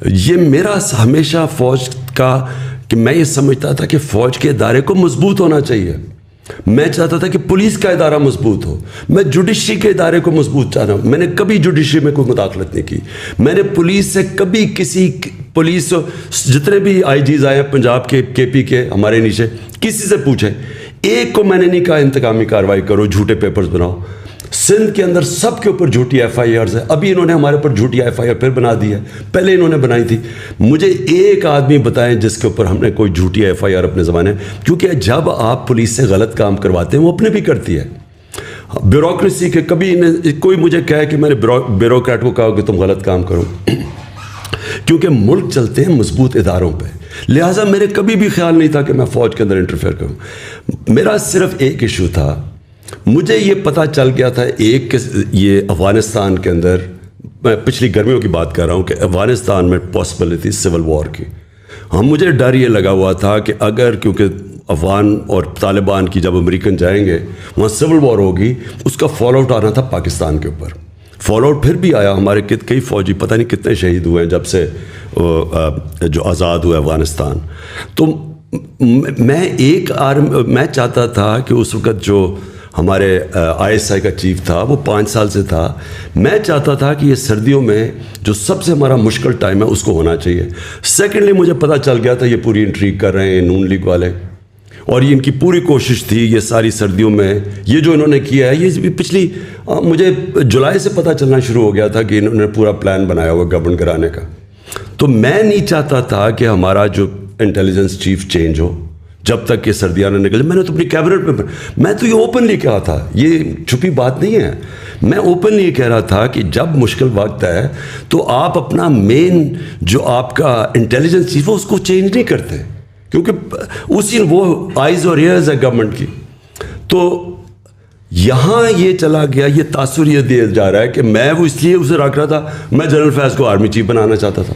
[SPEAKER 2] یہ میرا ہمیشہ فوج کا کہ میں یہ سمجھتا تھا کہ فوج کے ادارے کو مضبوط ہونا چاہیے. میں چاہتا تھا کہ پولیس کا ادارہ مضبوط ہو, میں جوڈیشری کے ادارے کو مضبوط چاہتا ہوں. میں نے کبھی جوڈیشری میں کوئی مداخلت نہیں کی. میں نے پولیس سے کبھی کسی پولیس جتنے بھی IGs آئے ہیں پنجاب کے, KP کے, ہمارے نیچے, کسی سے پوچھیں, ایک کو میں نے نہیں کہا انتقامی کارروائی کرو, جھوٹے پیپرز بناؤ. سندھ کے اندر سب کے اوپر جھوٹی FIRs ہے. ابھی انہوں نے ہمارے اوپر جھوٹی FIR پھر بنا دی ہے, پہلے انہوں نے بنائی تھی. مجھے ایک آدمی بتائیں جس کے اوپر ہم نے کوئی جھوٹی FIR اپنے زمانے, کیونکہ جب آپ پولیس سے غلط کام کرواتے ہیں وہ اپنے بھی کرتی ہے. بیوروکریسی کے کبھی کوئی مجھے کہے کہ میں نے بیوروکریٹ کو کہا کہ تم غلط کام کرو, کیونکہ ملک چلتے ہیں مضبوط اداروں پہ. لہٰذا میرے کبھی بھی خیال نہیں تھا کہ میں فوج کے اندر انٹرفیئر کروں. میرا صرف ایک ایشو تھا, مجھے یہ پتہ چل گیا تھا ایک کہ یہ افغانستان کے اندر, میں پچھلی گرمیوں کی بات کر رہا ہوں, کہ افغانستان میں پاسبلٹی سول وار کی. مجھے ڈر یہ لگا ہوا تھا کہ اگر, کیونکہ افغان اور طالبان کی جب امریکن جائیں گے وہاں سول وار ہوگی, اس کا فال آؤٹ آنا تھا پاکستان کے اوپر. فال آؤٹ پھر بھی آیا, ہمارے کئی فوجی پتہ نہیں کتنے شہید ہوئے ہیں جب سے جو آزاد ہوا افغانستان. تو میں چاہتا تھا کہ اس وقت جو ہمارے ISI کا چیف تھا وہ 5 سال سے تھا, میں چاہتا تھا کہ یہ سردیوں میں جو سب سے ہمارا مشکل ٹائم ہے اس کو ہونا چاہیے. سیکنڈلی مجھے پتہ چل گیا تھا یہ پوری انٹریگ کر رہے ہیں نون لیگ والے, اور یہ ان کی پوری کوشش تھی یہ ساری سردیوں میں یہ جو انہوں نے کیا ہے. یہ پچھلی مجھے جولائی سے پتہ چلنا شروع ہو گیا تھا کہ انہوں نے پورا پلان بنایا ہوا گورنمنٹ گرانے کا. تو میں نہیں چاہتا تھا کہ ہمارا جو انٹیلیجنس چیف چینج ہو جب تک کہ سردیاں نہ نکلے. میں نے تو اپنی کیبنٹ میں تو یہ اوپنلی کہا تھا, یہ چھپی بات نہیں ہے, میں اوپنلی یہ کہہ رہا تھا کہ جب مشکل وقت ہے تو آپ اپنا مین جو آپ کا انٹیلیجنس چیف ہے اس کو چینج نہیں کرتے, کیونکہ اسی وہ آئیز اور ایئرز ہے گورنمنٹ کی. تو یہاں یہ چلا گیا, یہ تاثر یہ دیا جا رہا ہے کہ میں وہ اس لیے اسے رکھ رہا تھا, میں جنرل فیض کو آرمی چیف بنانا چاہتا تھا.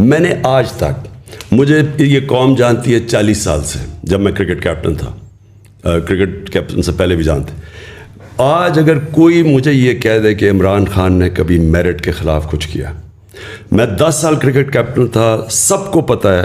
[SPEAKER 2] میں نے آج تک, مجھے یہ قوم جانتی ہے 40 سال سے, جب میں کرکٹ کیپٹن تھا, کرکٹ کیپٹن سے پہلے بھی جانتے. آج اگر کوئی مجھے یہ کہہ دے کہ عمران خان نے کبھی میرٹ کے خلاف کچھ کیا, میں 10 سال کرکٹ کیپٹن تھا, سب کو پتہ ہے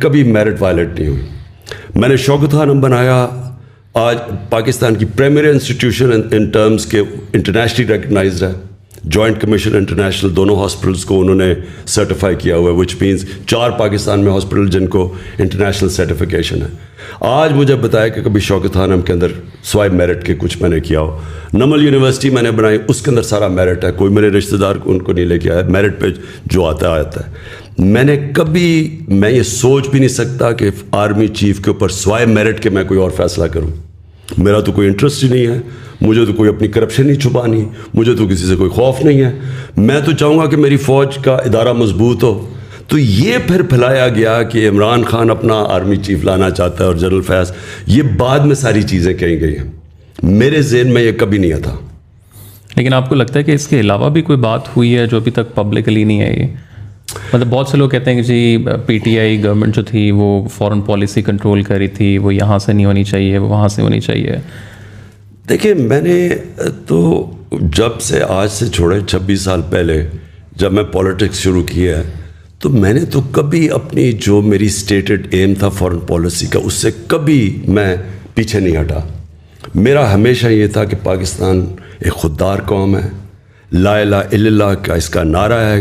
[SPEAKER 2] کبھی میرٹ وائلیٹ نہیں ہوئی. میں نے شوکت خانم بنایا, آج پاکستان کی پریمیئر انسٹیٹیوشن ان ٹرمز کے انٹرنیشنلی ریکگنائزڈ ہے. جوائنٹ کمیشن انٹرنیشنل دونوں ہاسپٹلس کو انہوں نے سرٹیفائی کیا ہوا ہے, وچ مینس 4 پاکستان میں ہاسپٹل جن کو انٹرنیشنل سرٹیفکیشن ہے. آج مجھے بتایا کہ کبھی شوکت خانم کے اندر سوائے میرٹ کے کچھ میں نے کیا ہو. نمل یونیورسٹی میں نے بنائی, اس کے اندر سارا میرٹ ہے, کوئی میرے رشتہ دار ان کو نہیں لے کے آیا, میرٹ پہ جو آتا ہے. میں نے کبھی, میں یہ سوچ بھی نہیں سکتا کہ آرمی چیف کے اوپر سوائے میرٹ کے میں کوئی اور فیصلہ کروں. میرا تو کوئی انٹرسٹ ہی نہیں ہے, مجھے تو کوئی اپنی کرپشن نہیں چھپانی, مجھے تو کسی سے کوئی خوف نہیں ہے. میں تو چاہوں گا کہ میری فوج کا ادارہ مضبوط ہو. تو یہ پھر پھیلایا گیا کہ عمران خان اپنا آرمی چیف لانا چاہتا ہے اور جنرل فیاض, یہ بعد میں ساری چیزیں کہیں گئی ہیں. میرے ذہن میں یہ کبھی نہیں تھا.
[SPEAKER 3] لیکن آپ کو لگتا ہے کہ اس کے علاوہ بھی کوئی بات ہوئی ہے جو ابھی تک پبلکلی نہیں آئی؟ مطلب بہت سے لوگ کہتے ہیں کہ جی پی ٹی آئی گورنمنٹ جو تھی وہ فورن پالیسی کنٹرول کر رہی تھی, وہ یہاں سے نہیں ہونی چاہیے, وہ وہاں سے ہونی چاہیے.
[SPEAKER 2] دیکھیں, میں نے تو جب سے آج سے چھوڑے 26 سال پہلے جب میں پولیٹکس شروع کیا ہے, تو میں نے تو کبھی اپنی جو میری اسٹیٹڈ ایم تھا فورن پالیسی کا, اس سے کبھی میں پیچھے نہیں ہٹا. میرا ہمیشہ یہ تھا کہ پاکستان ایک خوددار قوم ہے, لا الہ الا اللہ کا اس کا نعرہ ہے,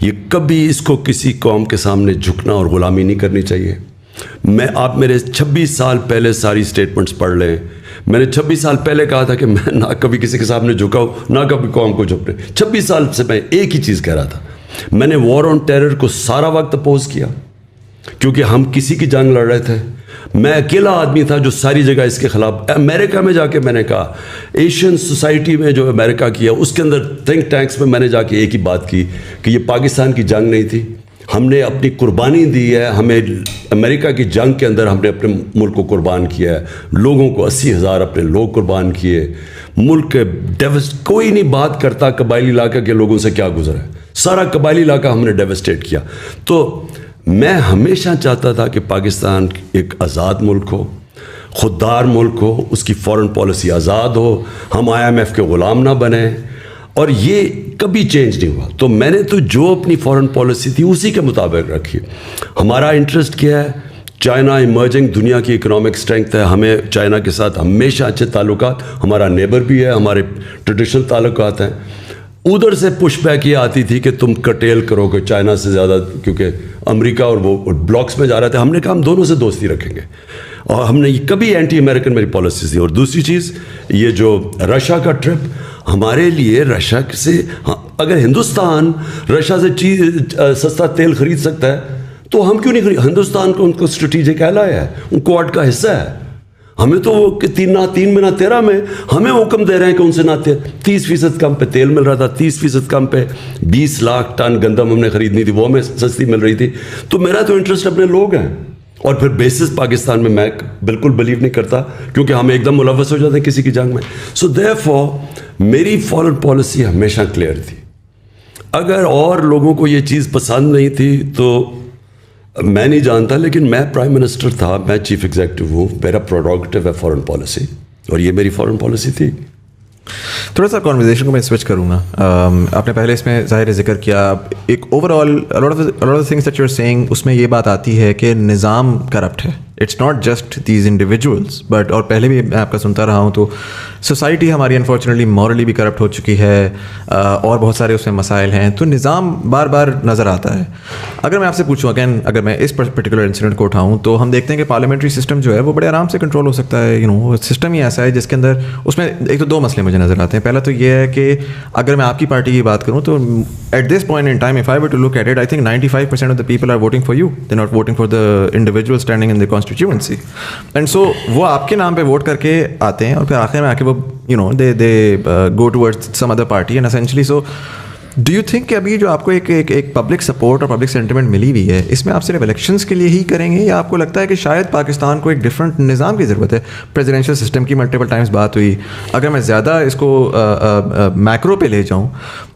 [SPEAKER 2] یہ کبھی اس کو کسی قوم کے سامنے جھکنا اور غلامی نہیں کرنی چاہیے. آپ میرے 26 سال پہلے ساری اسٹیٹمنٹس پڑھ لیں. میں نے 26 سال پہلے کہا تھا کہ میں نہ کبھی کسی کے سامنے جھکا ہوں, نہ کبھی قوم کو جھکنے. 26 سال سے میں ایک ہی چیز کہہ رہا تھا. میں نے وار آن ٹیرر کو سارا وقت اپوز کیا, کیونکہ ہم کسی کی جنگ لڑ رہے تھے. میں اکیلا آدمی تھا جو ساری جگہ اس کے خلاف. امریکہ میں جا کے میں نے کہا, ایشین سوسائٹی میں جو امریکہ کیا, اس کے اندر تھنک ٹینکس میں نے جا کے ایک ہی بات کی کہ یہ پاکستان کی جنگ نہیں تھی, ہم نے اپنی قربانی دی ہے. ہمیں امریکہ کی جنگ کے اندر ہم نے اپنے ملک کو قربان کیا ہے, لوگوں کو 80,000 اپنے لوگ قربان کیے. ملک کے کوئی نہیں بات کرتا قبائلی علاقہ کے لوگوں سے کیا گزرا ہے, سارا قبائلی علاقہ ہم نے ڈیوسٹیٹ کیا. تو میں ہمیشہ چاہتا تھا کہ پاکستان ایک آزاد ملک ہو, خوددار ملک ہو, اس کی فورن پالیسی آزاد ہو, ہم IMF کے غلام نہ بنیں, اور یہ کبھی چینج نہیں ہوا. تو میں نے تو جو اپنی فورن پالیسی تھی اسی کے مطابق رکھی. ہمارا انٹرسٹ کیا ہے؟ چائنا ایمرجنگ دنیا کی اکنامک اسٹرینتھ ہے, ہمیں چائنا کے ساتھ ہمیشہ اچھے تعلقات, ہمارا نیبر بھی ہے, ہمارے ٹریڈیشنل تعلقات ہیں. ادھر سے پش بیک یہ آتی تھی کہ تم کٹیل کرو کہ چائنا سے زیادہ, کیونکہ امریکہ اور وہ بلاکس میں جا رہے تھے. ہم نے کہا ہم دونوں سے دوستی رکھیں گے, اور ہم نے کبھی اینٹی امریکن میری پالیسیز تھی. اور دوسری چیز یہ جو رشیا کا ٹرپ, ہمارے لیے رشیا سے, اگر ہندوستان رشیا سے چیز سستا تیل خرید سکتا ہے تو ہم کیوں نہیں خرید؟ ہندوستان کو ان کو اسٹریٹجک ایلائی ہے, ان کوڈ کا حصہ ہے. ہمیں تو وہ 3 میں نہ 13 میں ہمیں حکم دے رہے ہیں کہ ان سے نہ 30% کم پہ تیل مل رہا تھا, 30% کم پہ 20 لاکھ ٹن گندم ہم نے خریدنی تھی, وہ ہمیں سستی مل رہی تھی. تو میرا تو انٹرسٹ اپنے لوگ ہیں. اور پھر بیسس پاکستان میں بالکل بلیو نہیں کرتا, کیونکہ ہم ایک دم ملوث ہو جاتے ہیں کسی کی جنگ میں. سو دیئرفور میری فورن پالیسی ہمیشہ کلیئر تھی. اگر اور لوگوں کو یہ چیز پسند نہیں تھی تو میں نہیں جانتا, لیکن میں پرائم منسٹر تھا, میں چیف ایگزیکٹو ہوں, میرا پروڈکٹیو ہے فورن پالیسی, اور یہ میری فورن پالیسی تھی.
[SPEAKER 4] تھوڑا سا کانورزیشن کو میں سوئچ کروں گا. آپ نے پہلے اس میں ظاہر ذکر کیا ایک overall things that you are seeing, اس میں یہ بات آتی ہے کہ نظام کرپٹ ہے. It's not just these individuals but, اور پہلے بھی میں آپ کا سنتا رہا ہوں تو سوسائٹی ہماری انفارچونیٹلی مورلی بھی کرپٹ ہو چکی ہے, اور بہت سارے اس میں مسائل ہیں. تو نظام بار بار نظر آتا ہے. اگر میں آپ سے پوچھوں اگین, اگر میں اس پرٹیکولر انسیڈنٹ کو اٹھاؤں تو ہم دیکھتے ہیں کہ پارلیمنٹری سسٹم جو ہے وہ بڑے آرام سے کنٹرول ہو سکتا ہے. سسٹم ہی ایسا ہے جس کے اندر, اس میں ایک تو 2 مسئلے مجھے نظر آتے ہیں. پہلا تو یہ ہے کہ اگر میں آپ کی پارٹی کی بات کروں تو at this point in time if I were to look at it, I think 95% of the people are voting for you, they not voting for the individual standing in the constituency. And so وہ آپ کے نام پہ ووٹ کر کے آتے ہیں, اور پھر آخر میں آ کے وہ they go towards some other party, and essentially so do you think کہ ابھی جو آپ کو ایک پبلک سپورٹ اور پبلک سینٹیمنٹ ملی ہوئی ہے, اس میں آپ صرف الیکشنس کے لیے ہی کریں گے, یا آپ کو لگتا ہے کہ شاید پاکستان کو ایک ڈفرینٹ نظام کی ضرورت ہے؟ پریزیڈینشیل سسٹم کی ملٹیپل ٹائمز بات ہوئی. اگر میں زیادہ اس کو میکرو پہ لے جاؤں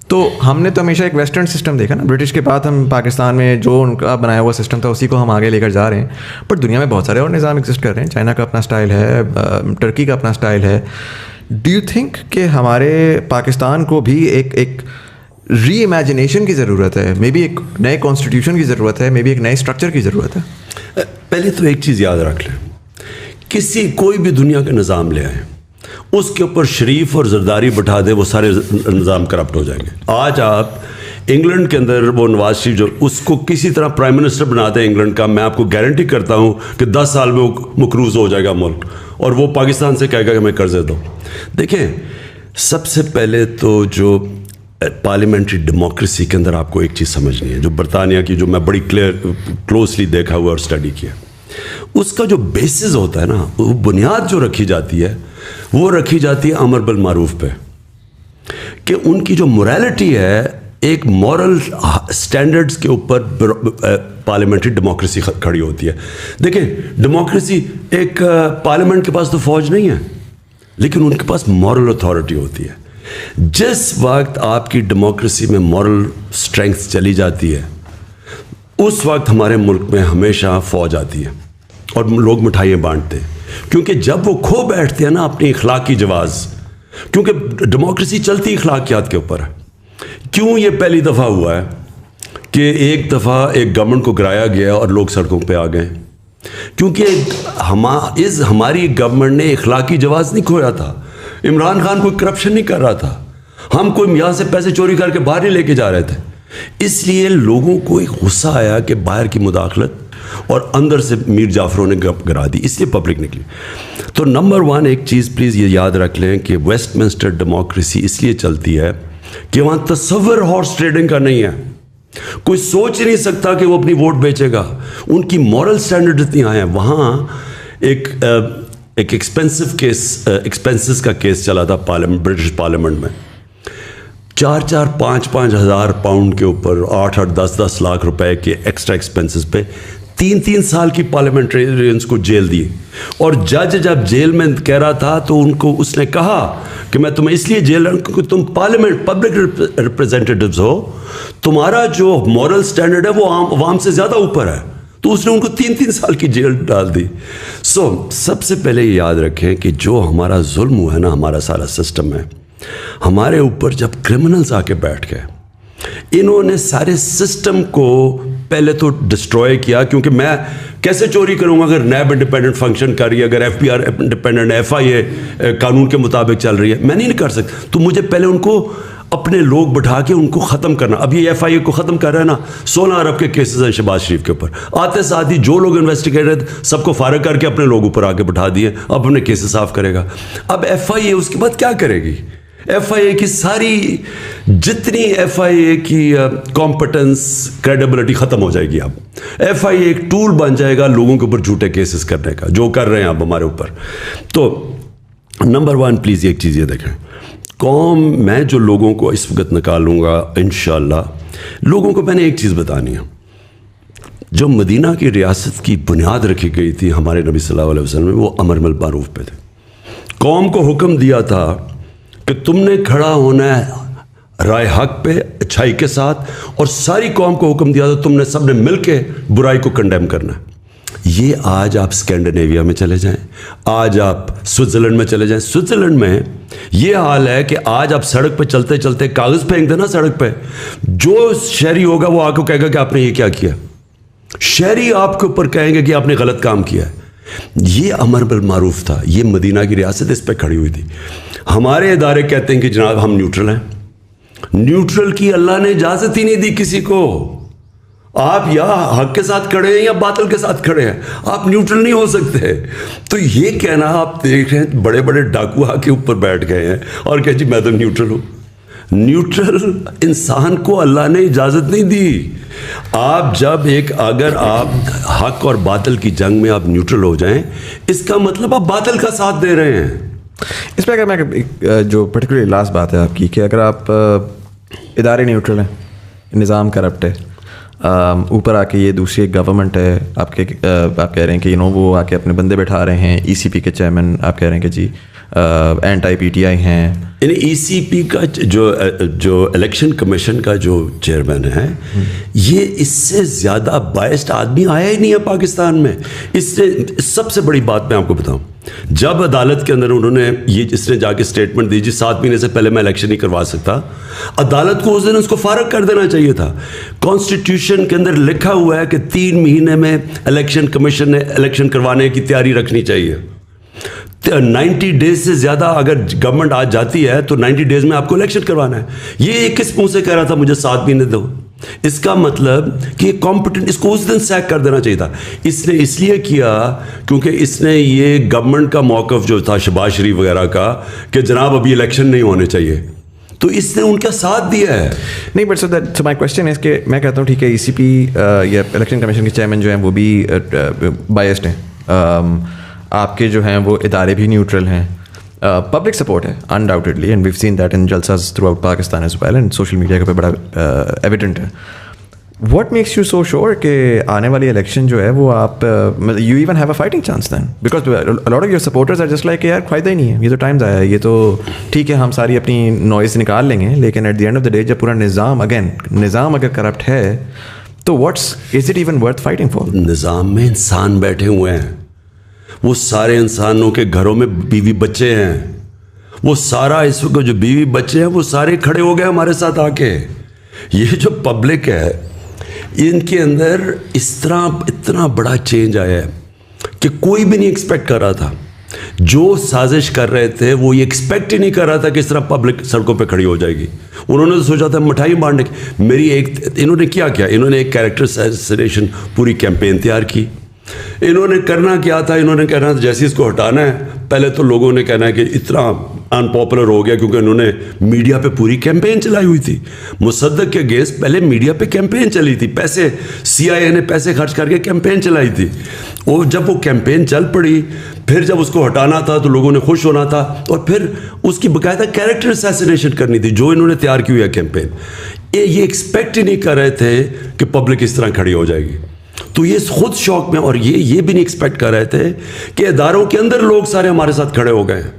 [SPEAKER 4] تو ہم نے تو ہمیشہ ایک ویسٹرن سسٹم دیکھا نا, برٹش کے بعد ہم پاکستان میں جو ان کا بنایا ہوا سسٹم تھا اسی کو ہم آگے لے کر جا رہے ہیں. بٹ دنیا میں بہت سارے اور نظام ایگزسٹ کر رہے ہیں. چائنا کا اپنا اسٹائل ہے, ٹرکی کا اپنا اسٹائل ہے. ڈو یو تھنک کہ ہمارے پاکستان کو بھی ایک ری امیجنیشن کی ضرورت ہے, مے بی ایک نئے کانسٹیٹیوشن کی ضرورت ہے, مے بی ایک نئے اسٹرکچر کی ضرورت ہے.
[SPEAKER 2] پہلے تو ایک چیز یاد رکھ لیں, کوئی بھی دنیا کا نظام لے آئیں, اس کے اوپر شریف اور زرداری بٹھا دیں, وہ سارے نظام کرپٹ ہو جائیں گے. آج آپ انگلینڈ کے اندر وہ نواز شریف جو اس کو کسی طرح پرائم منسٹر بنا دیں انگلینڈ کا, میں آپ کو گارنٹی کرتا ہوں کہ 10 سال میں وہ مقروض ہو جائے گا ملک, اور وہ پاکستان سے کہے گا کہ میں قرضے دو. دیکھیں, سب سے پہلے تو جو پارلیمنٹری ڈیموکریسی کے اندر آپ کو ایک چیز سمجھنی ہے, جو برطانیہ کی, جو میں بڑی کلوزلی دیکھا ہوا اور اسٹڈی کیا, اس کا جو بیسس ہوتا ہے نا, وہ بنیاد جو رکھی جاتی ہے, وہ رکھی جاتی ہے امر بالمعروف پہ, کہ ان کی جو موریلٹی ہے ایک مورل سٹینڈرڈز کے اوپر پارلیمنٹری ڈیموکریسی کھڑی ہوتی ہے. دیکھیں, ڈیموکریسی ایک پارلیمنٹ کے پاس تو فوج نہیں ہے, لیکن ان کے پاس مورل اتھارٹی ہوتی ہے. جس وقت آپ کی ڈیموکریسی میں مورل اسٹرینگتھ چلی جاتی ہے, اس وقت ہمارے ملک میں ہمیشہ فوج آتی ہے اور لوگ مٹھائیاں بانٹتے ہیں, کیونکہ جب وہ کھو بیٹھتے ہیں نا اپنی اخلاقی جواز, کیونکہ ڈیموکریسی چلتی اخلاقیات کے اوپر ہے. کیوں یہ پہلی دفعہ ہوا ہے کہ ایک دفعہ ایک گورنمنٹ کو گرایا گیا اور لوگ سڑکوں پہ آ گئے؟ کیونکہ ہماری گورنمنٹ نے اخلاقی جواز نہیں کھویا تھا. عمران خان کوئی کرپشن نہیں کر رہا تھا, ہم کوئی یہاں سے پیسے چوری کر کے باہر نہیں لے کے جا رہے تھے. اس لیے لوگوں کو ایک غصہ آیا کہ باہر کی مداخلت اور اندر سے میر جعفروں نے گرا دی, اس لیے پبلک نکلی. تو نمبر 1 ایک چیز پلیز یہ یاد رکھ لیں کہ ویسٹ منسٹر ڈیموکریسی اس لیے چلتی ہے کہ وہاں تصور ہارس ٹریڈنگ کا نہیں ہے. کوئی سوچ نہیں سکتا کہ وہ اپنی ووٹ بیچے گا. ان کی مورل سٹینڈرڈ اتنی آئے ہیں. وہاں ایک ایکسپینسز کا کیس چلا تھا برٹش پارلیمنٹ میں, 4-5 ہزار پاؤنڈ کے اوپر 8-10 لاکھ روپے کے ایکسٹرا ایکسپینسز پہ 3 سال کی پارلیمنٹرینز کو جیل دی. اور جج جب جیل میں کہہ رہا تھا تو اس نے کہا کہ میں تمہیں اس لیے جیل رہا ہوں کیونکہ تم پارلیمنٹ پبلک ریپریزنٹیٹیوز ہو, تمہارا جو مورل سٹینڈرڈ ہے وہ عوام سے زیادہ اوپر ہے. تو اس نے ان کو 3 سال کی جیل ڈال دی. سب سے پہلے یہ یاد رکھیں کہ جو ہمارا ظلم ہوا ہے نا, ہمارا سارا سسٹم ہے, ہمارے اوپر جب کرمنلز آ کے بیٹھ گئے, انہوں نے سارے سسٹم کو پہلے تو ڈسٹروائے کیا. کیونکہ میں کیسے چوری کروں گا اگر نیب انڈیپینڈنٹ فنکشن کر رہی ہے, اگر FBR انڈیپینڈنٹ, FIA قانون کے مطابق چل رہی ہے, میں نہیں کر سکتا. تو مجھے پہلے ان کو اپنے لوگ بٹھا کے ان کو ختم کرنا. اب یہ FIA کو ختم کر رہا ہے نا, 16 ارب کے کیسز ہیں شہباز شریف کے اوپر. آتے ساتھ ہی جو لوگ انویسٹیگیٹر سب کو فارغ کر کے اپنے لوگ اوپر آ کے بٹھا دیے, اب اپنے کیسز صاف کرے گا. اب FIA اس کے بعد کیا کرے گی؟ FIA کی ساری جتنی FIA کی کمپٹنس کریڈیبلٹی ختم ہو جائے گی. اب FIA ایک ٹول بن جائے گا لوگوں کے اوپر جھوٹے کیسز کرنے کا, جو کر رہے ہیں اب ہمارے اوپر. تو نمبر 1 پلیز ایک چیز یہ دیکھیں, میں جو لوگوں کو اس وقت نکالوں گا انشاءاللہ, لوگوں کو میں نے ایک چیز بتانی ہے. جو مدینہ کی ریاست کی بنیاد رکھی گئی تھی ہمارے نبی صلی اللہ علیہ وسلم میں, وہ امر بالمعروف پہ تھے. قوم کو حکم دیا تھا کہ تم نے کھڑا ہونا ہے رائے حق پہ اچھائی کے ساتھ, اور ساری قوم کو حکم دیا تھا تم نے سب نے مل کے برائی کو کنڈیم کرنا ہے. یہ آج آپ اسکینڈینیویا میں چلے جائیں, آج آپ سوئٹزرلینڈ میں چلے جائیں. سوئٹزرلینڈ میں یہ حال ہے کہ آج آپ سڑک پہ چلتے چلتے کاغذ پھینک دینا سڑک پہ, جو شہری ہوگا وہ آ کے کہے گا کہ آپ نے یہ کیا کیا. شہری آپ کے اوپر کہیں گے کہ آپ نے غلط کام کیا ہے. یہ امر بالمعروف تھا. یہ مدینہ کی ریاست اس پہ کھڑی ہوئی تھی. ہمارے ادارے کہتے ہیں کہ جناب ہم نیوٹرل ہیں. نیوٹرل کی اللہ نے اجازت ہی نہیں دی کسی کو. آپ یا حق کے ساتھ کھڑے ہیں یا باطل کے ساتھ کھڑے ہیں, آپ نیوٹرل نہیں ہو سکتے. تو یہ کہنا, آپ دیکھ رہے ہیں بڑے بڑے ڈاکو کے اوپر بیٹھ گئے ہیں اور کہ جی میں تو نیوٹرل ہوں. نیوٹرل انسان کو اللہ نے اجازت نہیں دی. آپ جب اگر آپ حق اور باطل کی جنگ میں آپ نیوٹرل ہو جائیں, اس کا مطلب آپ باطل کا ساتھ دے رہے ہیں.
[SPEAKER 4] اس پہ اگر میں جو پرٹیکولرلی لاسٹ بات ہے آپ کی, کہ اگر آپ ادارے نیوٹرل ہیں, نظام کرپٹ ہے, اوپر آ کے یہ دوسری ایک گورنمنٹ ہے, آپ کہہ رہے ہیں کہ وہ آ کے اپنے بندے بٹھا رہے ہیں, ECP کے چیئرمین آپ کہہ رہے ہیں کہ جی اینٹی PTI ہیں.
[SPEAKER 2] یعنی ECP کا جو الیکشن کمیشن کا جو چیئرمین ہے, یہ اس سے زیادہ بائسڈ آدمی آیا ہی نہیں ہے پاکستان میں. اس سے سب سے بڑی بات میں آپ کو بتاؤں, جب عدالت کے اندر انہوں نے اس نے جا کے اسٹیٹمنٹ دی 7 مہینے سے پہلے میں الیکشن نہیں کروا سکتا, عدالت کو اس دن اس کو فارغ کر دینا چاہیے تھا. کانسٹیٹیوشن کے اندر لکھا ہوا ہے کہ 3 مہینے میں الیکشن کمیشن نے الیکشن کروانے کی تیاری رکھنی چاہیے. 90 ڈیز سے زیادہ اگر گورنمنٹ آج جاتی ہے تو 90 ڈیز میں آپ کو الیکشن کروانا ہے. یہ کس منہ سے کہہ رہا تھا مجھے 7 مہینے دو؟ اس کا مطلب کہ یہ کمپٹنٹ, اس کو اس دن سیک کر دینا چاہیے تھا. اس نے اس لیے کیا کیونکہ اس نے یہ گورنمنٹ کا موقف جو تھا شہباز شریف وغیرہ کا کہ جناب ابھی الیکشن نہیں ہونے چاہیے, تو اس نے ان کا ساتھ دیا ہے.
[SPEAKER 4] نہیں بٹ سو مائی کوشچن ہے کہ میں کہتا ہوں ٹھیک ہے ای سی پی یا الیکشن کمیشن کے چیئرمین جو ہیں وہ بھی بائسڈ ہیں, آپ کے جو ہیں وہ ادارے بھی نیوٹرل ہیں, پبلک سپورٹ ہے undoubtedly, and we've seen that in جلساز throughout Pakistan as well, and social media کے پہ بڑا ایویڈنٹ ہے. What makes you so sure کہ آنے والی الیکشن جو ہے وہ آپ you even have a fighting chance then, because lot of your supporters are just like یار فائدہ ہی نہیں ہے, یہ تو ٹائم ضائع ہے, یہ تو ٹھیک ہے ہم ساری اپنی نوائز نکال لیں گے, لیکن at the end of the day جب پورا نظام اگر کرپٹ ہے تو what's is it even worth fighting for?
[SPEAKER 2] نظام میں انسان بیٹھے ہوئے ہیں, وہ سارے انسانوں کے گھروں میں بیوی بچے ہیں, وہ سارا اس وقت جو بیوی بچے ہیں وہ سارے کھڑے ہو گئے ہمارے ساتھ آ کے. یہ جو پبلک ہے ان کے اندر اس طرح اتنا بڑا چینج آیا ہے کہ کوئی بھی نہیں ایکسپیکٹ کر رہا تھا. جو سازش کر رہے تھے وہ یہ ایکسپیکٹ ہی نہیں کر رہا تھا کہ اس طرح پبلک سڑکوں پہ کھڑی ہو جائے گی. انہوں نے تو سوچا تھا مٹھائی بانٹنے کی. انہوں نے کیا انہوں نے ایک کیریکٹر اسیسینیشن پوری کیمپین تیار کی. انہوں نے کرنا کیا تھا, انہوں نے کہنا جیسے اس کو ہٹانا ہے, پہلے تو لوگوں نے کہنا ہے کہ اتنا ان پاپولر ہو گیا کیونکہ انہوں نے میڈیا پہ پوری کیمپین چلائی ہوئی تھی. مصدق کے اگینسٹ پہلے میڈیا پہ کیمپین چلی تھی, پیسے CIA نے پیسے خرچ کر کے کیمپین چلائی تھی. اور جب وہ کیمپین چل پڑی, پھر جب اس کو ہٹانا تھا تو لوگوں نے خوش ہونا تھا, اور پھر اس کی باقاعدہ کیریکٹر اسیسینیشن کرنی تھی جو انہوں نے تیار کی ہوئی ہے کیمپین. یہ ایکسپیکٹ ہی نہیں کر رہے تھے کہ پبلک اس طرح کھڑی ہو جائے گی. تو یہ خود شوق میں, اور یہ بھی نہیں ایکسپیکٹ کر رہے تھے کہ اداروں کے اندر لوگ سارے ہمارے ساتھ کھڑے ہو گئے ہیں.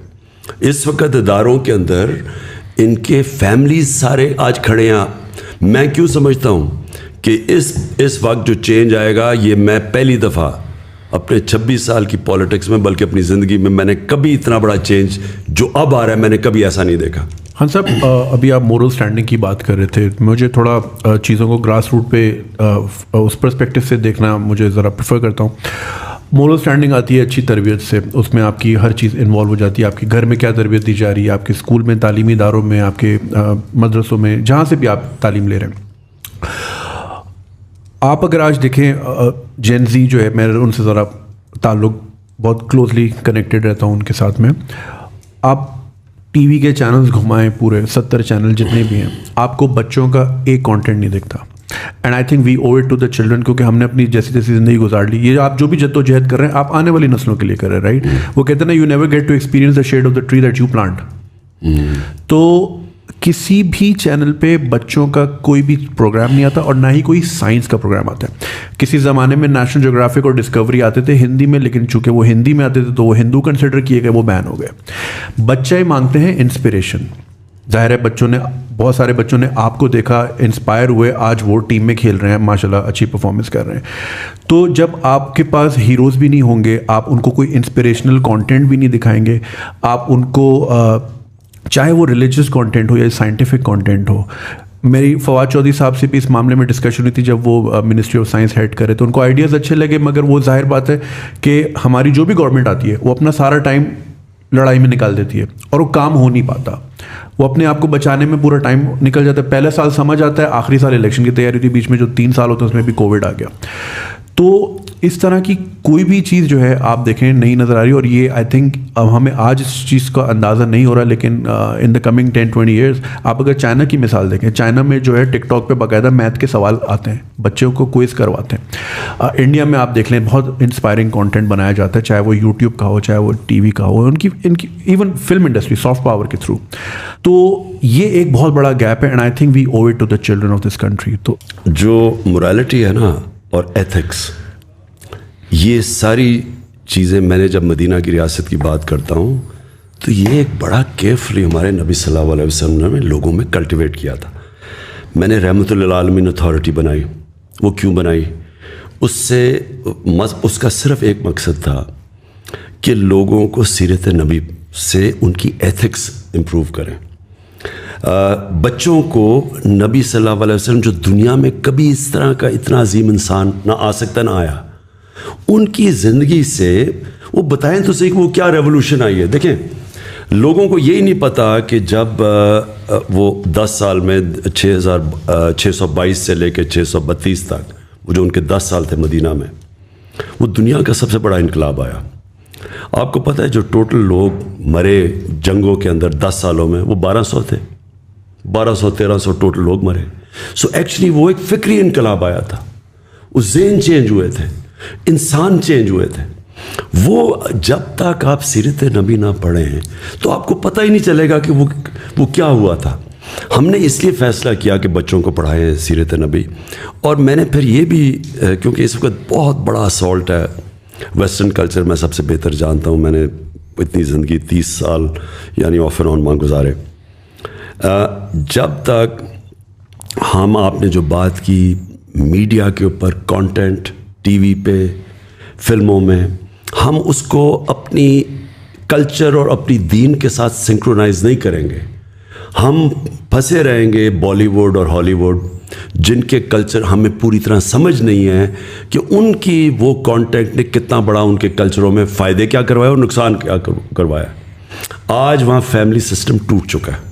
[SPEAKER 2] اس وقت اداروں کے اندر ان کے فیملیز سارے آج کھڑے ہیں. میں کیوں سمجھتا ہوں کہ اس وقت جو چینج آئے گا, یہ میں پہلی دفعہ اپنے 26 سال کی پولیٹکس میں, بلکہ اپنی زندگی میں نے کبھی اتنا بڑا چینج جو اب آ رہا ہے میں نے کبھی ایسا نہیں دیکھا.
[SPEAKER 1] خان صاحب, ابھی آپ مورل اسٹینڈنگ کی بات کر رہے تھے, مجھے تھوڑا چیزوں کو گراس روٹ پہ اس پرسپیکٹو سے دیکھنا مجھے ذرا پریفر کرتا ہوں. مورل اسٹینڈنگ آتی ہے اچھی تربیت سے, اس میں آپ کی ہر چیز انوالو ہو جاتی ہے. آپ کے گھر میں کیا تربیت دی جا رہی ہے, آپ کے اسکول میں, تعلیمی اداروں میں, آپ کے مدرسوں میں, جہاں سے بھی آپ تعلیم لے رہے ہیں. آپ اگر آج دیکھیں جین زی جو ہے, میں ان سے ذرا تعلق بہت کلوزلی کنیکٹڈ رہتا ہوں ان کے ساتھ میں. آپ ٹی وی کے چینلز گھمائیں, پورے 70 چینل جتنے بھی ہیں, آپ کو بچوں کا ایک کانٹینٹ نہیں دکھتا. And I think we owe it to the children, کیونکہ ہم نے اپنی جیسی زندگی گزار لی. یہ آپ جو بھی جد و جہد کر رہے ہیں آپ آنے والی نسلوں کے لیے کر رہے ہیں, رائٹ؟ وہ کہتے ہیں نا, you never get to experience the shade of the tree that you plant. تو کسی بھی چینل پہ بچوں کا کوئی بھی پروگرام نہیں آتا, اور نہ ہی کوئی سائنس کا پروگرام آتا ہے. کسی زمانے میں نیشنل جیوگرافک اور ڈسکوری آتے تھے ہندی میں, لیکن چونکہ وہ ہندی میں آتے تھے تو وہ ہندو کنسیڈر کیے گئے, وہ بین ہو گئے. بچے ہی مانگتے ہیں انسپریشن. ظاہر ہے بچوں نے, بہت سارے بچوں نے آپ کو دیکھا, انسپائر ہوئے, آج وہ ٹیم میں کھیل رہے ہیں, ماشاءاللہ اچھی پرفارمنس کر رہے ہیں. تو جب آپ کے پاس ہیروز بھی نہیں ہوں گے, آپ ان کو کوئی انسپریشنل کانٹینٹ بھی نہیں دکھائیں گے, آپ ان کو چاہے وہ ریلیجیس کانٹینٹ ہو یا سائنٹیفک کانٹینٹ ہو. میری فواد چودھری صاحب سے بھی اس معاملے میں ڈسکشن ہوئی تھی جب وہ منسٹری آف سائنس ہیڈ کرے, تو ان کو آئیڈیاز اچھے لگے, مگر وہ ظاہر بات ہے کہ ہماری جو بھی گورنمنٹ آتی ہے وہ اپنا سارا ٹائم لڑائی میں نکال دیتی ہے, اور وہ کام ہو نہیں پاتا. وہ اپنے آپ کو بچانے میں پورا ٹائم نکل جاتا ہے. پہلا سال سمجھ آتا ہے, آخری سال الیکشن کی تیاری تھی, بیچ میں جو 3 سال ہوتے ہیں اس میں بھی کووڈ آ گیا. تو اس طرح کی کوئی بھی چیز جو ہے آپ دیکھیں نہیں نظر آ رہی. اور یہ آئی تھنک اب ہمیں آج اس چیز کا اندازہ نہیں ہو رہا, لیکن ان دا کمنگ 10-20 ایئرس آپ اگر چائنا کی مثال دیکھیں, چائنا میں جو ہے ٹک ٹاک پہ باقاعدہ میتھ کے سوال آتے ہیں, بچوں کو کوئز کرواتے ہیں. انڈیا میں آپ دیکھ لیں بہت انسپائرنگ کانٹینٹ بنایا جاتا ہے, چاہے وہ یوٹیوب کا ہو, چاہے وہ ٹی وی کا ہو, ان کی even film industry soft power کے تھرو. تو یہ ایک بہت بڑا گیپ ہے, and I think we owe it to the children of this country. تو جو
[SPEAKER 2] مورالٹی ہے نا اور ایتھکس, یہ ساری چیزیں میں نے جب مدینہ کی ریاست کی بات کرتا ہوں تو یہ ایک بڑا کیئرفلی ہمارے نبی صلی اللہ علیہ وسلم نے لوگوں میں کلٹیویٹ کیا تھا. میں نے رحمۃ للعالمین اتھارٹی بنائی. وہ کیوں بنائی؟ اس کا صرف ایک مقصد تھا کہ لوگوں کو سیرت نبی سے ان کی ایتھکس امپروو کریں. بچوں کو نبی صلی اللہ علیہ وسلم جو دنیا میں کبھی اس طرح کا اتنا عظیم انسان نہ آ سکتا نہ آیا, ان کی زندگی سے وہ بتائیں تو صحیح کہ وہ کیا ریولوشن آئی ہے. دیکھیں لوگوں کو یہی نہیں پتا کہ جب وہ 10 سال میں 622 سے لے کے 632 تک وہ جو ان کے 10 سال تھے مدینہ میں, وہ دنیا کا سب سے بڑا انقلاب آیا. آپ کو پتہ ہے جو ٹوٹل لوگ مرے جنگوں کے اندر 10 سالوں میں وہ 1200 تھے, 1200-1300 ٹوٹل لوگ مرے. سو ایکچولی وہ ایک فکری انقلاب آیا تھا, اس ذہن چینج ہوئے تھے, انسان چینج ہوئے تھے. وہ جب تک آپ سیرت نبی نہ پڑھیں تو آپ کو پتہ ہی نہیں چلے گا کہ وہ کیا ہوا تھا. ہم نے اس لیے فیصلہ کیا کہ بچوں کو پڑھائیں سیرت نبی. اور میں نے پھر یہ بھی, کیونکہ اس وقت بہت بڑا اسالٹ ہے ویسٹرن کلچر, میں سب سے بہتر جانتا ہوں, میں نے اتنی زندگی 30 سال یعنی آف اینڈ آن گزارے. جب تک ہم آپ نے جو بات کی میڈیا کے اوپر کانٹینٹ, ٹی وی پہ, فلموں میں, ہم اس کو اپنی کلچر اور اپنی دین کے ساتھ سنکرونائز نہیں کریں گے, ہم پھنسے رہیں گے بالی ووڈ اور ہالی ووڈ, جن کے کلچر ہمیں پوری طرح سمجھ نہیں ہے کہ ان کی وہ کانٹینٹ نے کتنا بڑا ان کے کلچروں میں فائدے کیا کروایا اور نقصان کیا کروایا. آج وہاں فیملی سسٹم ٹوٹ چکا ہے.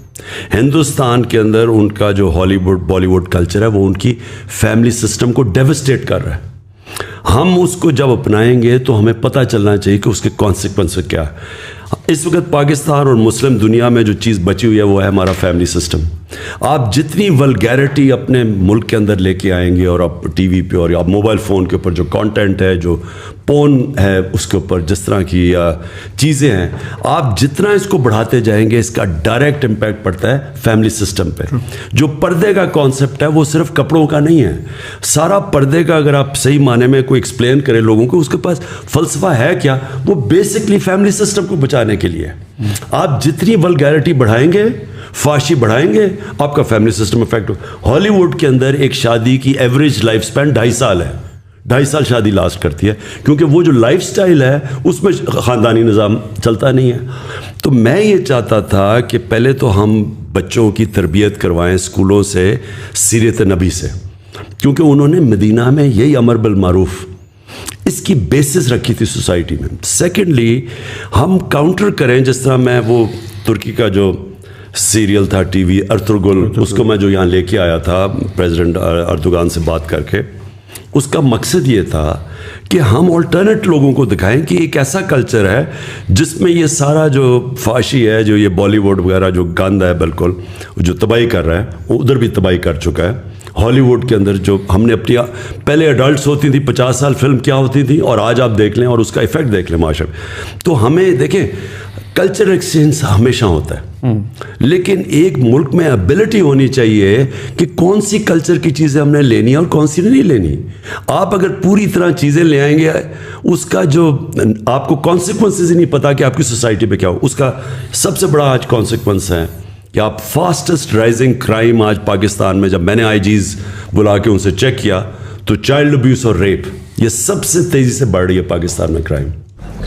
[SPEAKER 2] ہندوستان کے اندر ان کا جو ہالی ووڈ بالی ووڈ کلچر ہے وہ ان کی فیملی سسٹم کو ڈیوسٹیٹ کر رہا ہے. ہم اس کو جب اپنائیں گے تو ہمیں پتہ چلنا چاہیے کہ اس کے کانسیکوینس کیا ہے. اس وقت پاکستان اور مسلم دنیا میں جو چیز بچی ہوئی ہے وہ ہے ہمارا فیملی سسٹم. آپ جتنی ولگیرٹی اپنے ملک کے اندر لے کے آئیں گے, اور آپ ٹی وی پہ اور آپ موبائل فون کے اوپر جو کانٹینٹ ہے, جو پون ہے, اس کے اوپر جس طرح کی چیزیں ہیں, آپ جتنا اس کو بڑھاتے جائیں گے اس کا ڈائریکٹ امپیکٹ پڑتا ہے فیملی سسٹم پہ. جو پردے کا کانسیپٹ ہے وہ صرف کپڑوں کا نہیں ہے. سارا پردے کا اگر آپ صحیح معنی میں کوئی ایکسپلین کریں لوگوں کو, اس کے پاس فلسفہ ہے کیا, وہ بیسکلی فیملی سسٹم کو بچانے کے لیے. آپ جتنی ولگیرٹی بڑھائیں گے, فحاشی بڑھائیں گے, آپ کا فیملی سسٹم افیکٹ ہو. ہالی ووڈ کے اندر ایک شادی کی ایوریج لائف سپین 2.5 سال ہے. 2.5 سال شادی لاسٹ کرتی ہے, کیونکہ وہ جو لائف سٹائل ہے اس میں خاندانی نظام چلتا نہیں ہے. تو میں یہ چاہتا تھا کہ پہلے تو ہم بچوں کی تربیت کروائیں اسکولوں سے سیرت نبی سے, کیونکہ انہوں نے مدینہ میں یہی امر بالمعروف اس کی بیسس رکھی تھی سوسائٹی میں. سیکنڈلی ہم کاؤنٹر کریں, جس طرح میں وہ ترکی کا جو سیریل تھا ٹی وی ارطغرل, اس کو میں جو یہاں لے کے آیا تھا پریزیڈنٹ اردوغان سے بات کر کے, اس کا مقصد یہ تھا کہ ہم الٹرنیٹ لوگوں کو دکھائیں کہ ایک ایسا کلچر ہے جس میں یہ سارا جو فحاشی ہے, جو یہ بالی ووڈ وغیرہ جو گند ہے بالکل, جو تباہی کر رہا ہے, وہ ادھر بھی تباہی کر چکا ہے. ہالی ووڈ کے اندر جو ہم نے اپنی پہلے ایڈلٹس ہوتی تھی 50 سال فلم کیا ہوتی تھی, اور آج آپ دیکھ لیں اور اس کا ایفیکٹ دیکھ لیں معاشرے میں. تو ہمیں دیکھیں کلچر ایکسچینج ہمیشہ ہوتا ہے, لیکن ایک ملک میں ایبلٹی ہونی چاہیے کہ کون سی کلچر کی چیزیں ہم نے لینی ہے اور کون سی نہیں لینی. آپ اگر پوری طرح چیزیں لے آئیں گے, اس کا جو آپ کو کانسیکوینسز ہی نہیں پتا کہ آپ کی سوسائٹی پہ کیا ہو. اس کا سب سے بڑا آج کانسیکوینس ہے کہ آپ فاسٹسٹ رائزنگ کرائم آج پاکستان میں, جب میں نے آئی جیز بلا کے ان سے چیک کیا تو چائلڈ ابیوس اور ریپ یہ سب سے تیزی سے بڑھ رہی ہے پاکستان میں کرائم.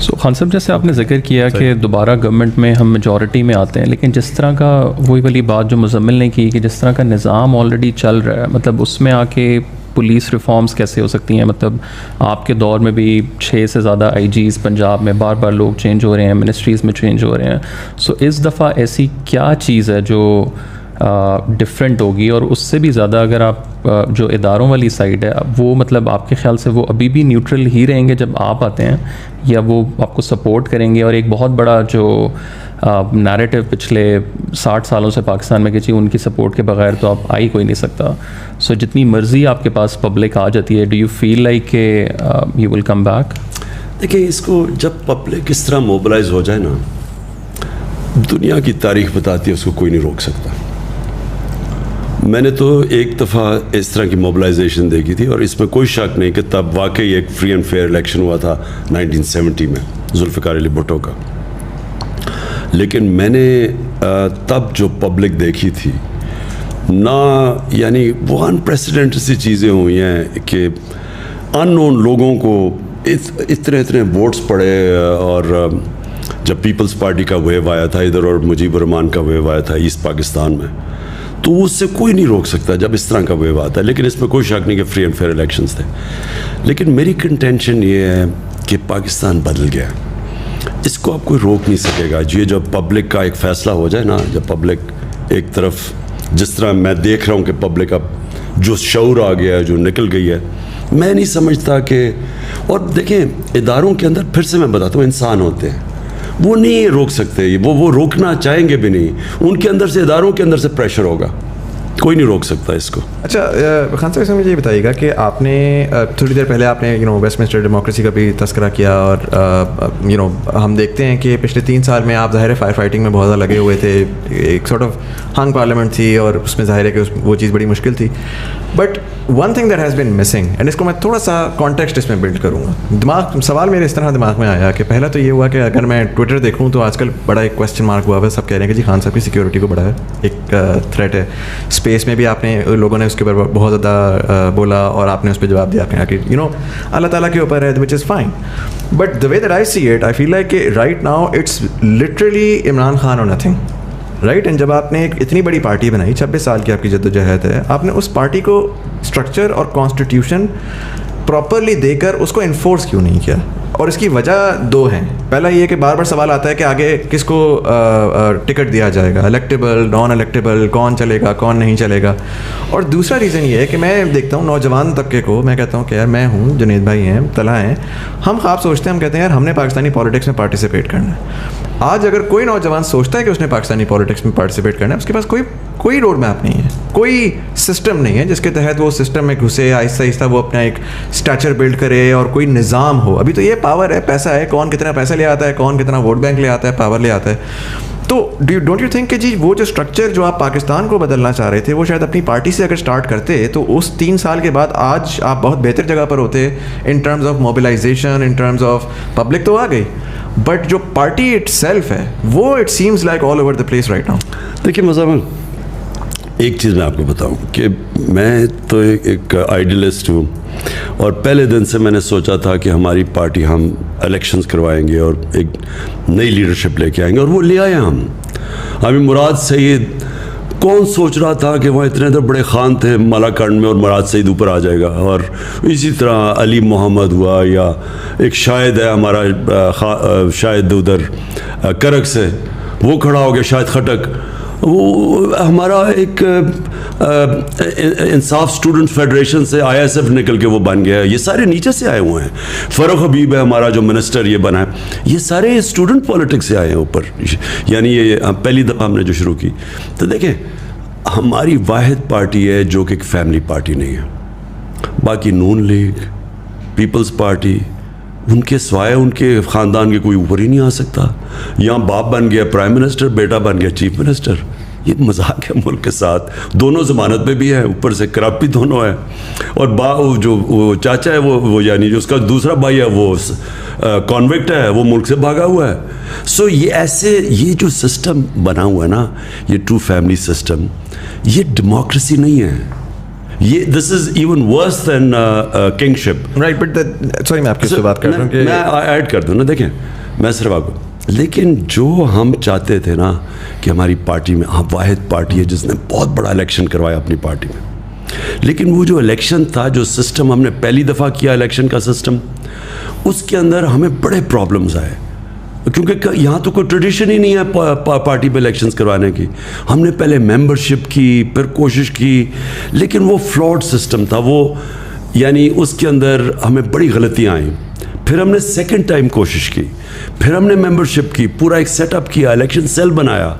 [SPEAKER 3] سو خان صاحب, جیسے آپ نے ذکر کیا کہ دوبارہ گورنمنٹ میں ہم میجورٹی میں آتے ہیں, لیکن جس طرح کا وہی والی بات جو مزمل نے کی کہ جس طرح کا نظام آلریڈی چل رہا ہے, مطلب اس میں آ کے پولیس ریفارمز کیسے ہو سکتی ہیں؟ مطلب آپ کے دور میں بھی 6 سے زیادہ آئی جیز پنجاب میں بار بار لوگ چینج ہو رہے ہیں, منسٹریز میں چینج ہو رہے ہیں. سو اس دفعہ ایسی کیا چیز ہے جو ڈفرینٹ ہوگی؟ اور اس سے بھی زیادہ اگر آپ جو اداروں والی سائڈ ہے وہ مطلب آپ کے خیال سے وہ ابھی بھی نیوٹرل ہی رہیں گے جب آپ آتے ہیں, یا وہ آپ کو سپورٹ کریں گے؟ اور ایک بہت بڑا جو نیریٹو پچھلے 60 سالوں سے پاکستان میں کہ جی ان کی سپورٹ کے بغیر تو آپ آ ہی کوئی نہیں سکتا. سو جتنی مرضی آپ کے پاس پبلک آ جاتی ہے, ڈو یو فیل لائک کہ یو ول کم بیک؟
[SPEAKER 2] دیکھیں, اس کو جب پبلک اس طرح موبلائز ہو جائے نا, دنیا کی تاریخ بتاتی ہے اس کو کوئی نہیں روک سکتا. میں نے تو ایک دفعہ اس طرح کی موبلائزیشن دیکھی تھی, اور اس میں کوئی شک نہیں کہ تب واقعی ایک فری اینڈ فیئر الیکشن ہوا تھا 1970 میں ذوالفقار علی بھٹو کا. لیکن میں نے تب جو پبلک دیکھی تھی نہ, یعنی وہ انپریسیڈنٹ سی چیزیں ہوئی ہیں کہ ان نون لوگوں کو اتنے ووٹس پڑے اور جب پیپلز پارٹی کا ویو آیا تھا ادھر اور مجیب الرحمان کا ویو آیا تھا ایسٹ پاکستان میں, تو اس سے کوئی نہیں روک سکتا جب اس طرح کا ویو آتا ہے. لیکن اس میں کوئی شک نہیں کہ فری اینڈ فیئر الیکشنز تھے. لیکن میری کنٹینشن یہ ہے کہ پاکستان بدل گیا, اس کو اب کوئی روک نہیں سکے گا. یہ جب پبلک کا ایک فیصلہ ہو جائے نا, جب پبلک ایک طرف, جس طرح میں دیکھ رہا ہوں کہ پبلک اب جو شعور آ گیا ہے, جو نکل گئی ہے, میں نہیں سمجھتا کہ, اور دیکھیں اداروں کے اندر پھر سے میں بتاتا ہوں انسان ہوتے ہیں, وہ نہیں روک سکتے, وہ روکنا چاہیں گے بھی نہیں. ان کے اندر سے, اداروں کے اندر سے پریشر ہوگا, کوئی نہیں روک سکتا اس کو.
[SPEAKER 4] اچھا خان صاحب, اس میں مجھے یہ بتائیے گا کہ آپ نے تھوڑی دیر پہلے آپ نے ویسٹ منسٹر ڈیموکریسی کا بھی تذکرہ کیا, اور ہم دیکھتے ہیں کہ پچھلے 3 سال میں آپ ظاہر ہے فائر فائٹنگ میں بہت زیادہ لگے ہوئے تھے. ایک سارٹ آف ہنگ پارلیمنٹ تھی اور اس میں ظاہر ہے کہ وہ چیز بڑی مشکل تھی. But one thing that has been missing, and اس کو میں تھوڑا سا کانٹیکسٹ اس میں بلڈ کروں گا. سوال میرے اس طرح دماغ میں آیا کہ پہلا تو یہ ہوا کہ اگر میں ٹویٹر دیکھوں تو آج کل بڑا ایک کویسچن مارک ہوا ہے. سب کہہ رہے ہیں کہ جی خان صاحب کی سیکورٹی کو بڑا ایک تھریٹ ہے. اسپیس میں بھی آپ نے, لوگوں نے اس کے اوپر بہت زیادہ بولا اور آپ نے اس پہ جواب دیا کہ اللہ تعالیٰ کے اوپر ہے, which is fine. But the way that I see it, I feel like کہ right now it's literally Imran Khan اور نتھنگ, رائٹ. اینڈ جب آپ نے ایک اتنی بڑی پارٹی بنائی, 26 سال کی آپ کی جدوجہد ہے, آپ نے اس پارٹی کو اسٹرکچر اور کانسٹیٹیوشن پراپرلی دے کر اس کو انفورس کیوں نہیں کیا؟ اور اس کی وجہ 2 ہیں. پہلا یہ کہ بار بار سوال آتا ہے کہ آگے کس کو ٹکٹ دیا جائے گا, الیکٹیبل, نان الیکٹیبل, کون چلے گا, کون نہیں چلے گا. اور دوسرا ریزن یہ ہے کہ میں دیکھتا ہوں نوجوان طبقے کو, میں کہتا ہوں کہ یار میں ہوں, جنید بھائی ہیں, طلحہ ہیں, ہم خواب سوچتے ہیں, ہم کہتے ہیں یار ہم نے پاکستانی پالیٹکس میں پارٹیسپیٹ کرنا ہے. آج اگر کوئی نوجوان سوچتا ہے کہ اس نے پاکستانی پالیٹکس میں پارٹیسپیٹ کرنا ہے, اس کے پاس کوئی روڈ میپ نہیں ہے, کوئی سسٹم نہیں ہے جس کے تحت وہ سسٹم میں گھسے, آہستہ آہستہ وہ اپنا ایک اسٹیچر بلڈ کرے اور کوئی نظام ہو. ابھی تو یہ پاور ہے, پیسہ ہے, کون کتنا پیسہ لے آتا ہے, کون کتنا ووٹ بینک لے آتا ہے, پاور لے آتا ہے. تو ڈونٹ یو تھنک کہ جی وہ جو اسٹرکچر جو آپ پاکستان کو بدلنا چاہ رہے تھے, وہ شاید اپنی پارٹی سے اگر اسٹارٹ کرتے تو اس 3 سال کے بعد آج آپ بہت بہتر جگہ پر ہوتے in terms of mobilisation, in terms of public تو آ گئی, بٹ جو پارٹی اٹ سیلف ہے وہ it seems like all over the place right now.
[SPEAKER 2] دیکھیے مزامل, ایک چیز میں آپ کو بتاؤں کہ میں تو ایک آئیڈیلسٹ ہوں, اور پہلے دن سے میں نے سوچا تھا کہ ہماری پارٹی, ہم الیکشنز کروائیں گے اور ایک نئی لیڈرشپ لے کے آئیں گے, اور وہ لے آئے ہم. ہمیں مراد سعید, کون سوچ رہا تھا کہ وہاں اتنے بڑے خان تھے مالا کنڈ میں اور مراد سعید اوپر آ جائے گا. اور اسی طرح علی محمد ہوا, یا ایک شاہد ہے ہمارا, شاہد ادھر کرک سے, وہ کھڑا ہو گیا, شاہد خٹک, وہ ہمارا ایک انصاف اسٹوڈنٹ فیڈریشن سے ISF نکل کے وہ بن گیا ہے. یہ سارے نیچے سے آئے ہوئے ہیں. فاروق حبیب ہے ہمارا جو منسٹر یہ بنا ہے, یہ سارے اسٹوڈنٹ پالیٹکس سے آئے ہیں اوپر. یعنی یہ پہلی دفعہ ہم نے جو شروع کی. تو دیکھیں ہماری واحد پارٹی ہے جو کہ ایک فیملی پارٹی نہیں ہے. باقی نون لیگ, پیپلز پارٹی, ان کے سوائے ان کے خاندان کے کوئی اوپر ہی نہیں آ سکتا. یہاں باپ بن گیا پرائم منسٹر, بیٹا بن گیا چیف منسٹر. یہ مذاق ہے ملک کے ساتھ. دونوں ضمانت پہ بھی ہے, اوپر سے کرپٹ بھی دونوں ہے. اور جو وہ چاچا ہے وہ یعنی جو اس کا دوسرا بھائی ہے وہ کانوکٹ ہے, وہ ملک سے بھاگا ہوا ہے. سو یہ جو سسٹم بنا ہوا ہے نا, یہ ٹرو فیملی سسٹم, یہ ڈیموکریسی نہیں ہے. یہ this is even worse than kingship,
[SPEAKER 4] right. But sorry میں آپ کی بات کر رہا ہوں کہ
[SPEAKER 2] میں ایڈ کر دوں نا. دیکھیں میں صرف آپ کو, لیکن جو ہم چاہتے تھے نا کہ ہماری پارٹی میں, ہم واحد پارٹی ہے جس نے بہت بڑا الیکشن کروایا اپنی پارٹی میں, لیکن وہ جو الیکشن تھا, جو سسٹم ہم نے پہلی دفعہ کیا الیکشن کا سسٹم, اس کے اندر ہمیں بڑے پرابلمز آئے, کیونکہ یہاں تو کوئی ٹریڈیشن ہی نہیں ہے پارٹی پہ الیکشنز کروانے کی. ہم نے پہلے ممبرشپ کی, پھر کوشش کی, لیکن وہ فلاڈ سسٹم تھا وہ, یعنی اس کے اندر ہمیں بڑی غلطیاں آئیں. پھر ہم نے سیکنڈ ٹائم کوشش کی, پھر ہم نے ممبرشپ کی, پورا ایک سیٹ اپ کیا, الیکشن سیل بنایا,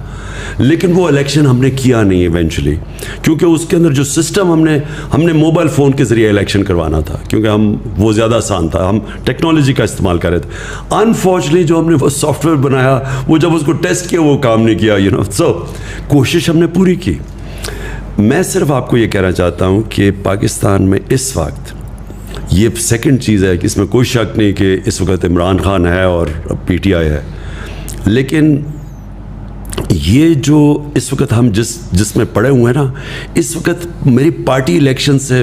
[SPEAKER 2] لیکن وہ الیکشن ہم نے کیا نہیں ایونچولی, کیونکہ اس کے اندر جو سسٹم ہم نے موبائل فون کے ذریعے الیکشن کروانا تھا, کیونکہ وہ زیادہ آسان تھا, ہم ٹیکنالوجی کا استعمال کر رہے تھے. انفارچونیٹلی جو ہم نے وہ سافٹ ویئر بنایا, وہ جب اس کو ٹیسٹ کیا وہ کام نہیں کیا. سو کوشش ہم نے پوری کی. میں صرف آپ کو یہ کہنا چاہتا ہوں کہ پاکستان میں اس وقت یہ سیکنڈ چیز ہے کہ اس میں کوئی شک نہیں کہ اس وقت عمران خان ہے اور PTI ہے, لیکن یہ جو اس وقت ہم جس میں پڑے ہوئے ہیں نا, اس وقت میری پارٹی الیکشن سے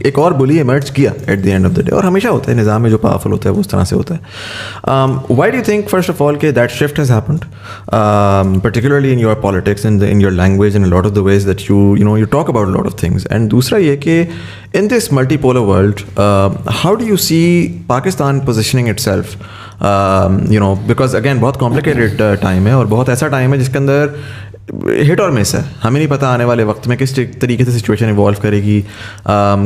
[SPEAKER 4] ایک اور بلی ایمرج کیا at the end of the day, اور ہمیشہ ہوتا ہے نظام میں جو پاورفل ہوتا ہے وہ اس طرح سے ہوتا ہے. Why do you think first of all کہ that shift has happened particularly in your politics in your language in lot of the ways that you talk about lot of things, and دوسرا یہ کہ in this multipolar world, how do you see Pakistan positioning itself? Because again بہت complicated time ہے, اور بہت ایسا ٹائم ہے جس کے اندر ہٹ اور مس ہے. ہمیں نہیں پتہ آنے والے وقت میں کس طریقے سے سچویشن ایوالو کرے گی.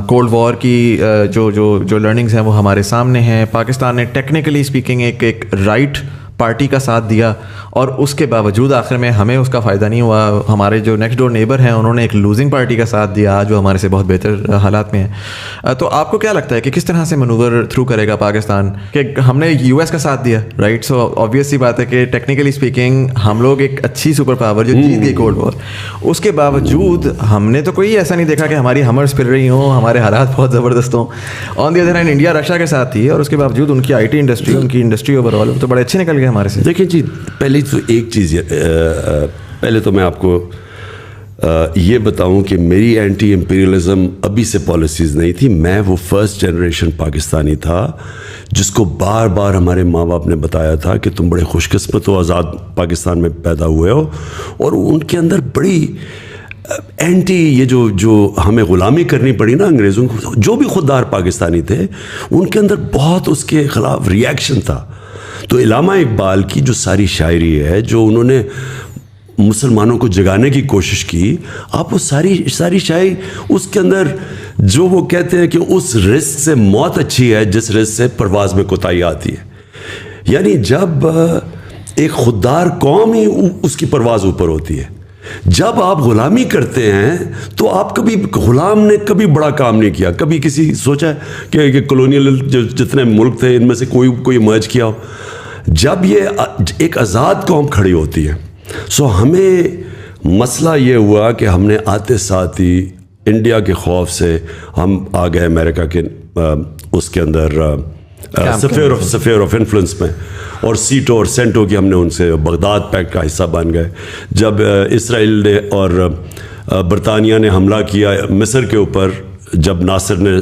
[SPEAKER 4] کولڈ وار کی جو لرننگز ہیں وہ ہمارے سامنے ہیں. پاکستان نے ٹیکنیکلی اسپیکنگ ایک رائٹ پارٹی کا ساتھ دیا, اور اس کے باوجود آخر میں ہمیں اس کا فائدہ نہیں ہوا. ہمارے جو نیکسٹ ڈور نیبر ہیں انہوں نے ایک لوزنگ پارٹی کا ساتھ دیا جو ہمارے سے بہت بہتر حالات میں ہے. تو آپ کو کیا لگتا ہے کہ کس طرح سے منور تھرو کرے گا پاکستان؟ کہ ہم نے یو ایس کا ساتھ دیا, رائٹ, سو آبویس سی بات ہے کہ ٹیکنیکلی اسپیکنگ ہم لوگ ایک اچھی سپر پاور جو جیت گئی کولڈ وار, اس کے باوجود ہم نے تو کوئی ایسا نہیں دیکھا کہ ہماری ہمرز پھر رہی ہوں, ہمارے حالات بہت زبردست ہوں. On the other hand India Russia کے ساتھ تھی, اور اس کے باوجود ان کی آئی ٹی انڈسٹری, ان کی انڈسٹری اوور آل تو بڑے اچھے نکل گئے ہمارے سے.
[SPEAKER 2] دیکھیں جی, پہلی تو ایک چیز پہلے تو میں آپ کو یہ بتاؤں کہ میری اینٹی امپیریلزم ابھی سے پالیسیز نہیں تھی. میں وہ فرسٹ جنریشن پاکستانی تھا جس کو بار بار ہمارے ماں باپ نے بتایا تھا کہ تم بڑے خوش قسمت ہو, آزاد پاکستان میں پیدا ہوئے ہو. اور ان کے اندر بڑی اینٹی یہ جو ہمیں غلامی کرنی پڑی نا انگریزوں کو, جو بھی خوددار پاکستانی تھے ان کے اندر بہت اس کے خلاف ریئیکشن تھا. تو علامہ اقبال کی جو ساری شاعری ہے, جو انہوں نے مسلمانوں کو جگانے کی کوشش کی, آپ وہ ساری شاعری اس کے اندر جو وہ کہتے ہیں کہ اس رزق سے موت اچھی ہے جس رزق سے پرواز میں کوتاہی آتی ہے. یعنی جب ایک خوددار قوم ہی اس کی پرواز اوپر ہوتی ہے. جب آپ غلامی کرتے ہیں تو آپ کبھی غلام نے کبھی بڑا کام نہیں کیا. کبھی کسی سوچا کہ کولونیل جتنے ملک تھے ان میں سے کوئی مرج کیا ہو. جب یہ ایک آزاد قوم کھڑی ہوتی ہے, سو ہمیں مسئلہ یہ ہوا کہ ہم نے آتے ساتھ ہی انڈیا کے خوف سے ہم آ گئے امریکہ کے اس کے اندر سفیر آف انفلوئنس میں, اور سیٹو اور سینٹو کی ہم نے ان سے بغداد پیکٹ کا حصہ بن گئے. جب اسرائیل نے اور برطانیہ نے حملہ کیا مصر کے اوپر, جب ناصر نے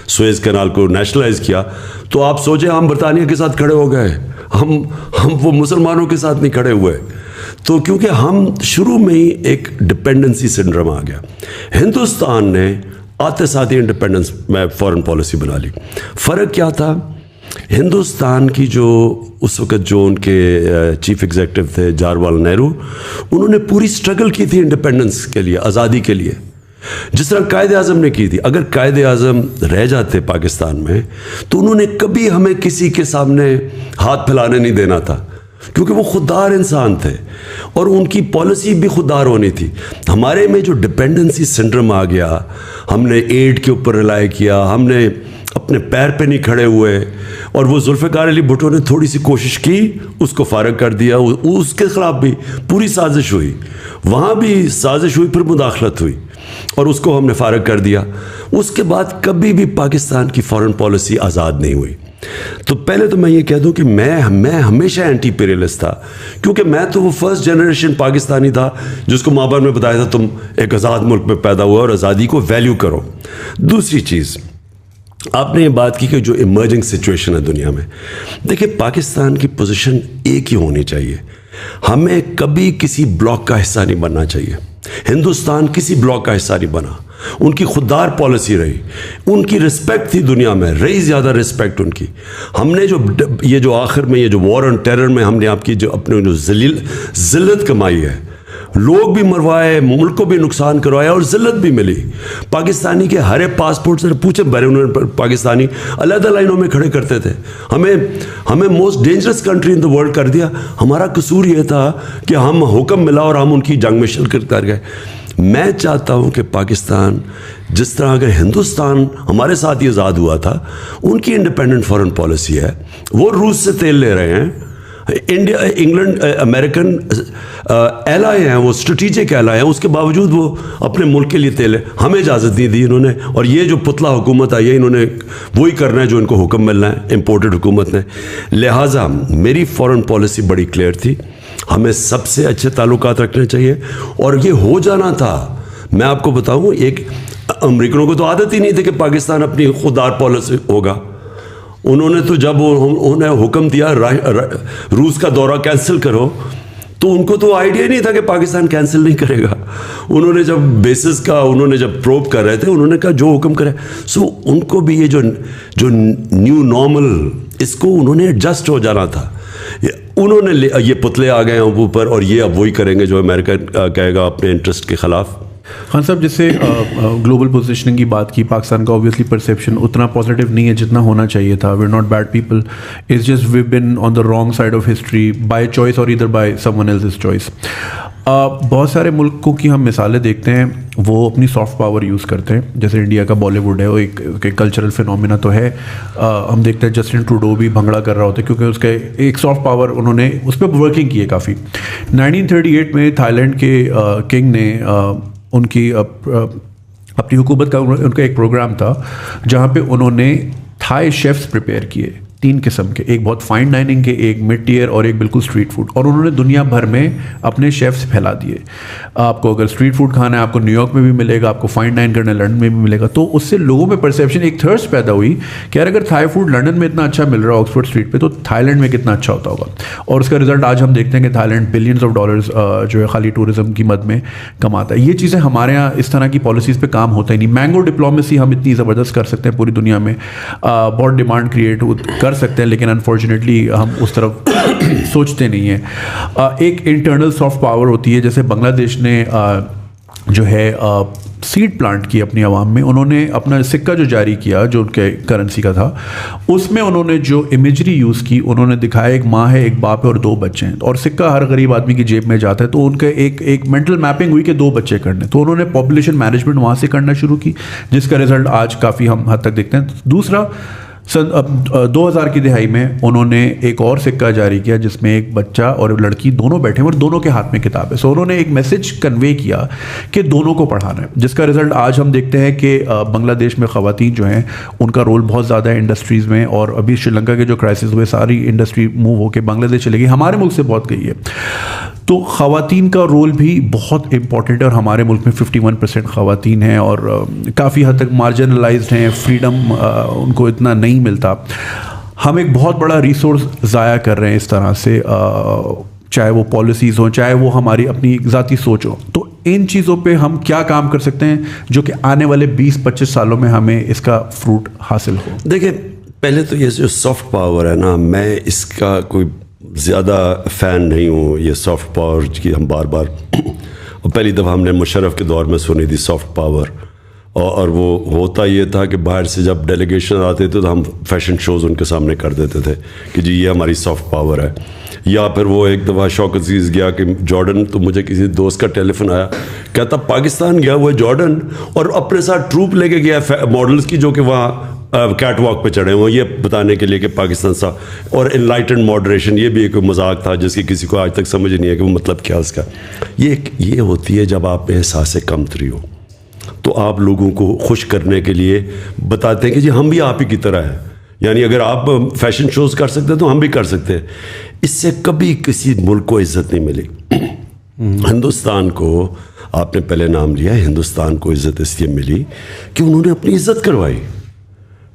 [SPEAKER 2] سویز کینال کو نیشنلائز کیا, تو آپ سوچیں ہم برطانیہ کے ساتھ کھڑے ہو گئے, ہم وہ مسلمانوں کے ساتھ نہیں کھڑے ہوئے. تو کیونکہ ہم شروع میں ہی ایک ڈپینڈنسی سنڈرم آ گیا. ہندوستان نے آتے ساتھ ہی انڈیپینڈنس میں فورن پالیسی بنا لی. فرق کیا تھا؟ ہندوستان کی جو اس وقت جو ان کے چیف ایگزیکٹو تھے جواہر نہرو, انہوں نے پوری سٹرگل کی تھی انڈیپینڈنس کے لیے, آزادی کے لیے, جس طرح قائد اعظم نے کی تھی. اگر قائد اعظم رہ جاتے پاکستان میں تو انہوں نے کبھی ہمیں کسی کے سامنے ہاتھ پھیلانے نہیں دینا تھا, کیونکہ وہ خوددار انسان تھے اور ان کی پالیسی بھی خوددار ہونی تھی. ہمارے میں جو ڈپینڈنسی سنڈرم آ گیا, ہم نے ایڈ کے اوپر ریلائی کیا, ہم نے اپنے پیر پہ نہیں کھڑے ہوئے, اور وہ ذوالفقار علی بھٹو نے تھوڑی سی کوشش کی, اس کو فارغ کر دیا. اس کے خلاف بھی پوری سازش ہوئی, وہاں بھی سازش ہوئی, پھر مداخلت ہوئی اور اس کو ہم نے فارغ کر دیا. اس کے بعد کبھی بھی پاکستان کی فارن پالیسی آزاد نہیں ہوئی. تو پہلے تو میں یہ کہہ دوں کہ میں ہمیشہ اینٹی پیریلسٹ تھا, کیونکہ میں تو وہ فرسٹ جنریشن پاکستانی تھا جس کو ماں باپ نے بتایا تھا تم ایک آزاد ملک میں پیدا ہوا اور آزادی کو ویلیو کرو. دوسری چیز, آپ نے یہ بات کی کہ جو ایمرجنگ سچویشن ہے دنیا میں, دیکھیں پاکستان کی پوزیشن ایک ہی ہونی چاہیے. ہمیں کبھی کسی بلاک کا حصہ نہیں بننا چاہیے. ہندوستان کسی بلاک کا حصہ نہیں بنا, ان کی خوددار پالیسی رہی, ان کی رسپیکٹ تھی دنیا میں, رہی زیادہ رسپیکٹ ان کی. ہم نے جو آخر میں یہ جو وار آن ٹیرر میں ہم نے آپ کی جو اپنے جو ذلت کمائی ہے, لوگ بھی مروائے, ملک کو بھی نقصان کروایا اور ذلت بھی ملی. پاکستانی کے ہر ایک پاسپورٹ سے پوچھے بھرے انہوں نے پاکستانی علیحدہ لائنوں میں کھڑے کرتے تھے. ہمیں most dangerous country in the world کر دیا. ہمارا قصور یہ تھا کہ ہم حکم ملا اور ہم ان کی جنگ میں شرکت کر گئے. میں چاہتا ہوں کہ پاکستان جس طرح اگر ہندوستان ہمارے ساتھ یہ آزاد ہوا تھا, ان کی انڈیپینڈنٹ فارن پالیسی ہے, وہ روس سے تیل لے رہے ہیں, انڈیا انگلینڈ امریکن ایلائی ہیں, وہ اسٹریٹجک ایلائی ہیں, اس کے باوجود وہ اپنے ملک کے لیے تیل ہے. ہمیں اجازت نہیں دی انہوں نے, اور یہ جو پتلا حکومت آئی ہے انہوں نے وہی کرنا ہے جو ان کو حکم ملنا ہے امپورٹڈ حکومت نے. لہٰذا میری فارن پالیسی بڑی کلیئر تھی, ہمیں سب سے اچھے تعلقات رکھنے چاہیے, اور یہ ہو جانا تھا. میں آپ کو بتاؤں, ایک امریکنوں کو تو عادت ہی نہیں تھی کہ پاکستان اپنی خوددار پالیسی ہوگا. انہوں نے تو جب انہیں حکم دیا روس کا دورہ کینسل کرو تو ان کو تو آئیڈیا نہیں تھا کہ پاکستان کینسل نہیں کرے گا. انہوں نے جب بیسس کا انہوں نے جب پروب کر رہے تھے انہوں نے کہا جو حکم کرے. سو ان کو بھی یہ جو نیو نارمل اس کو انہوں نے ایڈجسٹ ہو جانا تھا. انہوں نے یہ پتلے آ گئے ہیں اوپر اور یہ اب وہی کریں گے جو امریکہ کہے گا اپنے انٹرسٹ کے خلاف.
[SPEAKER 1] خان صاحب جیسے گلوبل پوزیشننگ کی بات کی, پاکستان کا اوبویسلی پرسیپشن اتنا پازیٹیو نہیں ہے جتنا ہونا چاہیے تھا. We are not bad people, it's just we been on the wrong side of history by choice اور ادھر by someone else's choice. بہت سارے ملکوں کی ہم مثالیں دیکھتے ہیں وہ اپنی سافٹ پاور یوز کرتے ہیں, جیسے انڈیا کا بالی ووڈ ہے, وہ ایک کلچرل فینومینا تو ہے. ہم دیکھتے ہیں جسٹن ٹروڈو بھی بھنگڑا کر رہا ہوتا ہے کیونکہ اس کا ایک سافٹ پاور انہوں نے اس پہ ورکنگ کی ہے کافی. 1938 میں تھائی لینڈ کے کنگ نے ان کی اپنی حکومت کا ان کا ایک پروگرام تھا جہاں پہ انہوں نے تھائی شیفس پریپیئر کیے 3 قسم کے, ایک بہت فائن ڈائننگ کے, ایک مڈ ٹیئر اور ایک بالکل اسٹریٹ فوڈ, اور انہوں نے دنیا بھر میں اپنے شیفس پھیلا دیے. آپ کو اگر اسٹریٹ فوڈ کھانا ہے آپ کو نیو یارک میں بھی ملے گا, آپ کو فائن ڈائن کرنا ہے لنڈن میں بھی ملے گا. تو اس سے لوگوں میں پرسیپشن ایک تھرسٹ پیدا ہوئی کہ یار اگر تھائی فوڈ لنڈن میں اتنا اچھا مل رہا ہے آکسفورڈ اسٹریٹ پہ تو تھائی لینڈ میں کتنا اچھا ہوتا ہوگا. اور اس کا رزلٹ آج ہم دیکھتے ہیں کہ Thailand billions of dollars جو ہے خالی ٹورزم کی مد میں کماتا ہے. یہ چیزیں ہمارے یہاں اس طرح کی پالیسیز پہ کام ہوتا ہی نہیں. مینگو ڈپلومیسی ہم اتنی زبردست کر سکتے ہیں پوری دنیا میں, بہت ڈیمانڈ کریٹ کر سکتے ہیں, لیکن انفارچونیٹلی ہم اس طرف سوچتے نہیں ہیں. ایک انٹرنل سافٹ پاور ہوتی ہے, جیسے بنگلہ دیش نے جو ہے سیڈ پلانٹ کی اپنی عوام میں, انہوں نے اپنا سکہ جو جاری کیا جو ان کے کرنسی کا تھا اس میں انہوں نے جو امیجری یوز کی, انہوں نے دکھایا ایک ماں ہے, ایک باپ ہے اور 2 بچے ہیں, اور سکہ ہر غریب آدمی کی جیب میں جاتا ہے. تو ان کا ایک مینٹل میپنگ ہوئی کہ 2 بچے کرنے, تو انہوں نے پاپولیشن مینجمنٹ وہاں سے کرنا شروع کی جس کا رزلٹ آج کافی ہم حد تک دیکھتے ہیں. دوسرا 2000 کی دہائی میں انہوں نے ایک اور سکہ جاری کیا جس میں ایک بچہ اور لڑکی دونوں بیٹھے ہیں اور دونوں کے ہاتھ میں کتاب ہے. سو انہوں نے ایک میسج کنوے کیا کہ دونوں کو پڑھانا ہے, جس کا رزلٹ آج ہم دیکھتے ہیں کہ بنگلہ دیش میں خواتین جو ہیں ان کا رول بہت زیادہ ہے انڈسٹریز میں, اور ابھی شری لنکا کے جو کرائسس ہوئے ساری انڈسٹری موو ہو کے بنگلہ دیش چلے گئی, ہمارے ملک سے بہت گئی ہے. تو خواتین کا رول بھی بہت امپورٹنٹ ہے, اور ہمارے ملک میں 51% خواتین ہیں اور کافی حد تک مارجنلائزڈ ہیں, فریڈم ان کو اتنا نہیں ملتا. ہم ایک بہت بڑا ریسورس ضائع کر رہے ہیں اس طرح سے, چاہے وہ پالیسیز ہوں چاہے وہ ہماری اپنی ذاتی سوچ ہو. تو ان چیزوں پہ ہم کیا کام کر سکتے ہیں جو کہ آنے والے 20-25 سالوں میں ہمیں اس کا فروٹ حاصل ہو؟
[SPEAKER 2] دیکھیں, پہلے تو یہ جو سافٹ پاور ہے نا, میں اس کا کوئی زیادہ فین نہیں ہوں. یہ سافٹ پاور کی ہم بار بار پہلی دفعہ ہم نے مشرف کے دور میں سنی تھی سافٹ پاور, اور وہ ہوتا یہ تھا کہ باہر سے جب ڈیلیگیشن آتے تھے تو ہم فیشن شوز ان کے سامنے کر دیتے تھے کہ جی یہ ہماری سافٹ پاور ہے. یا پھر وہ ایک دفعہ شوق عزیز گیا کہ جارڈن, تو مجھے کسی دوست کا ٹیلی فون آیا, کہتا پاکستان گیا وہ جارڈن اور اپنے ساتھ ٹروپ لے کے گیا ماڈلز کی جو کہ وہاں کیٹ واک پہ چڑھے ہوئے, یہ بتانے کے لیے کہ پاکستان سا. اور انلائٹنڈ ماڈریشن یہ بھی ایک مذاق تھا جس کی کسی کو آج تک سمجھ نہیں ہے کہ وہ مطلب کیا اس کا. یہ ہوتی ہے جب آپ میں احساس کمتری ہو تو آپ لوگوں کو خوش کرنے کے لیے بتاتے ہیں کہ جی ہم بھی آپ ہی کی طرح ہیں. یعنی اگر آپ فیشن شوز کر سکتے ہیں تو ہم بھی کر سکتے ہیں. اس سے کبھی کسی ملک کو عزت نہیں ملی. ہندوستان کو آپ نے پہلے نام لیا, ہندوستان کو عزت اس لیے ملی کہ انہوں نے اپنی عزت کروائی.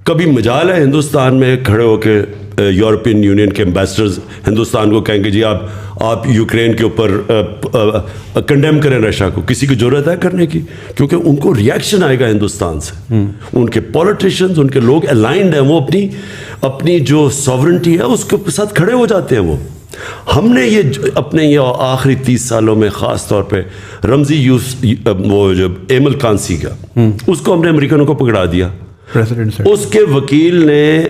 [SPEAKER 2] کبھی مجال ہے ہندوستان میں کھڑے ہو کے یورپین یونین کے امبیسڈرز ہندوستان کو کہیں گے جی آپ یوکرین کے اوپر کنڈیم کریں رشیا کو, کسی کی ضرورت ہے کرنے کی؟ کیونکہ ان کو ریئیکشن آئے گا ہندوستان سے. ان کے پولیٹیشینز, ان کے لوگ الائنڈ ہیں, وہ اپنی جو ساورنٹی ہے اس کے ساتھ کھڑے ہو جاتے ہیں. ہم نے یہ اپنے یہ آخری 30 سالوں میں خاص طور پہ رمزی وہ جو ایمل کانسی کا, اس کو ہم نے امریکنوں کو پکڑا دیا. اس کے وکیل نے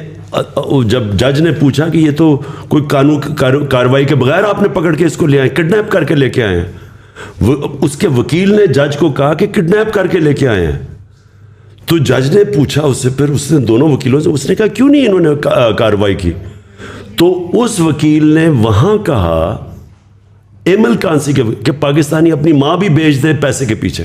[SPEAKER 2] جب جج نے پوچھا کہ یہ تو کوئی قانون کارروائی کے بغیر آپ نے پکڑ کے اس کو لے آئے, کڈنیپ کر کے لے کے آئے ہیں, اس کے وکیل نے جج کو کہا کہ کڈنیپ کر کے لے کے آئے ہیں. تو جج نے پوچھا اس سے, پھر اس نے دونوں وکیلوں سے, اس نے کہا کیوں نہیں انہوں نے کارروائی کی؟ تو اس وکیل نے وہاں کہا ایمل کانسی کہ پاکستانی اپنی ماں بھی بیچ دے پیسے کے پیچھے.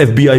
[SPEAKER 2] FBI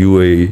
[SPEAKER 2] UAE,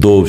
[SPEAKER 2] 2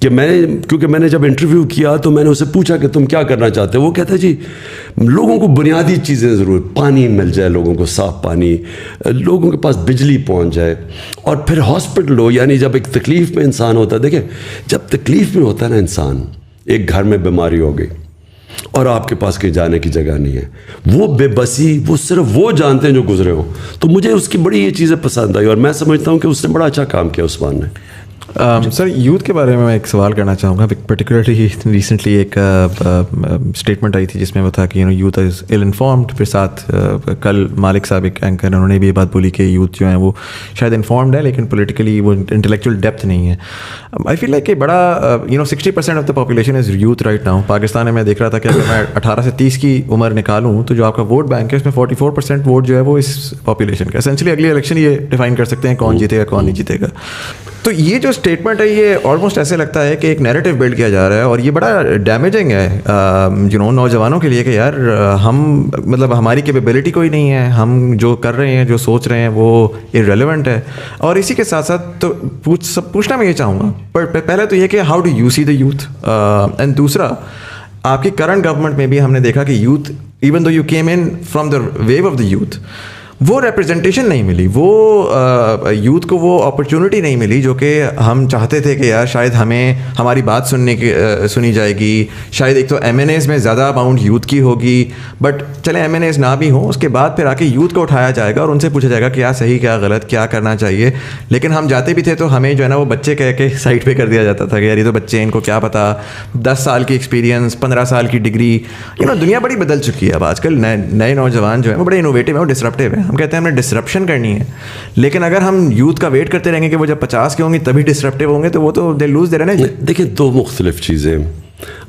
[SPEAKER 2] کہ کیونکہ میں نے جب انٹرویو کیا تو میں نے اسے پوچھا کہ تم کیا کرنا چاہتے ہو. وہ کہتا ہے جی لوگوں کو بنیادی چیزیں ضرور, پانی مل جائے لوگوں کو, صاف پانی, لوگوں کے پاس بجلی پہنچ جائے, اور پھر ہاسپٹل ہو. یعنی جب ایک تکلیف میں انسان ہوتا ہے, دیکھیں جب تکلیف میں ہوتا ہے نا انسان, ایک گھر میں بیماری ہو گئی اور آپ کے پاس کہیں جانے کی جگہ نہیں ہے, وہ بے بسی وہ صرف وہ جانتے ہیں جو گزرے ہوں. تو مجھے اس کی بڑی یہ چیزیں پسند آئی, اور میں سمجھتا ہوں کہ اس نے بڑا اچھا کام کیا عثمان نے.
[SPEAKER 4] سر یوتھ کے بارے میں ایک سوال کرنا چاہوں گا. پرٹیکولرلی ریسنٹلی ایک اسٹیٹمنٹ آئی تھی جس میں وہ تھا کہ یوتھ از ایل انفارمڈ. پھر ساتھ کل مالک صاحب ایک اینکر انہوں نے بھی یہ بات بولی کہ یوتھ جو ہیں وہ شاید انفارمڈ ہے لیکن پولیٹیکلی وہ انٹلیکچوئل ڈیپتھ نہیں ہے. آئی فیل لائک کہ بڑا 60% of the population is youth right now. Pakistan میں دیکھ رہا تھا کہ اگر میں 18 سے 30 کی عمر نکالوں تو جو آپ کا ووٹ بینک ہے اس میں 44% ووٹ جو ہے وہ اس پاپولیشن کا. اسینشلی اگلی الیکشن یہ ڈیفائن کر سکتے ہیں کون جیتے گا کون نہیں جیتے گا. تو یہ جو اسٹیٹمنٹ ہے یہ آلموسٹ ایسے لگتا ہے کہ ایک نیریٹو بلڈ کیا جا رہا ہے, اور یہ بڑا ڈیمیجنگ ہے نوجوانوں کے لیے کہ یار ہم مطلب ہماری کیپیبلٹی کوئی نہیں ہے, ہم جو کر رہے ہیں جو سوچ رہے ہیں وہ ارریلیونٹ ہے. اور اسی کے ساتھ ساتھ تو پوچھنا میں یہ چاہوں گا, پر پہلے تو یہ کہ how do you see the youth, and دوسرا آپ کی کرنٹ گورنمنٹ میں بھی ہم نے دیکھا کہ youth even though you came in from the view of the youth, وہ ریپرزنٹیشن نہیں ملی, وہ یوتھ کو وہ اپرچونٹی نہیں ملی جو کہ ہم چاہتے تھے کہ یار شاید ہمیں ہماری بات سنی جائے گی. شاید ایک تو ایم این ایز میں زیادہ اماؤنٹ یوتھ کی ہوگی, بٹ چلیں ایم این ایز نہ بھی ہوں, اس کے بعد پھر آ کے یوتھ کو اٹھایا جائے گا اور ان سے پوچھا جائے گا کیا صحیح کیا غلط کیا کرنا چاہیے. لیکن ہم جاتے بھی تھے تو ہمیں جو ہے نا وہ بچے کہہ کے سائڈ پہ کر دیا جاتا تھا کہ یار یہ تو بچے ان کو کیا پتا, 10 سال کی ایکسپیرینس 15 سال کی ڈگری. دنیا بڑی بدل چکی ہے اب, آج کل نئے نوجوان جو ہیں وہ بڑے انوویٹیو ہیں, وہ ڈسرپٹیو ہیں. ہم کہتے ہیں ہم نے ڈسرپشن کرنی ہے, لیکن اگر ہم یوتھ کا ویٹ کرتے رہیں گے کہ وہ جب 50 کے ہوں گے تبھی ڈسرپٹیو ہوں گے تو وہ تو دے لوز دے رہے ہیں.
[SPEAKER 2] دیکھیں دو مختلف چیزیں.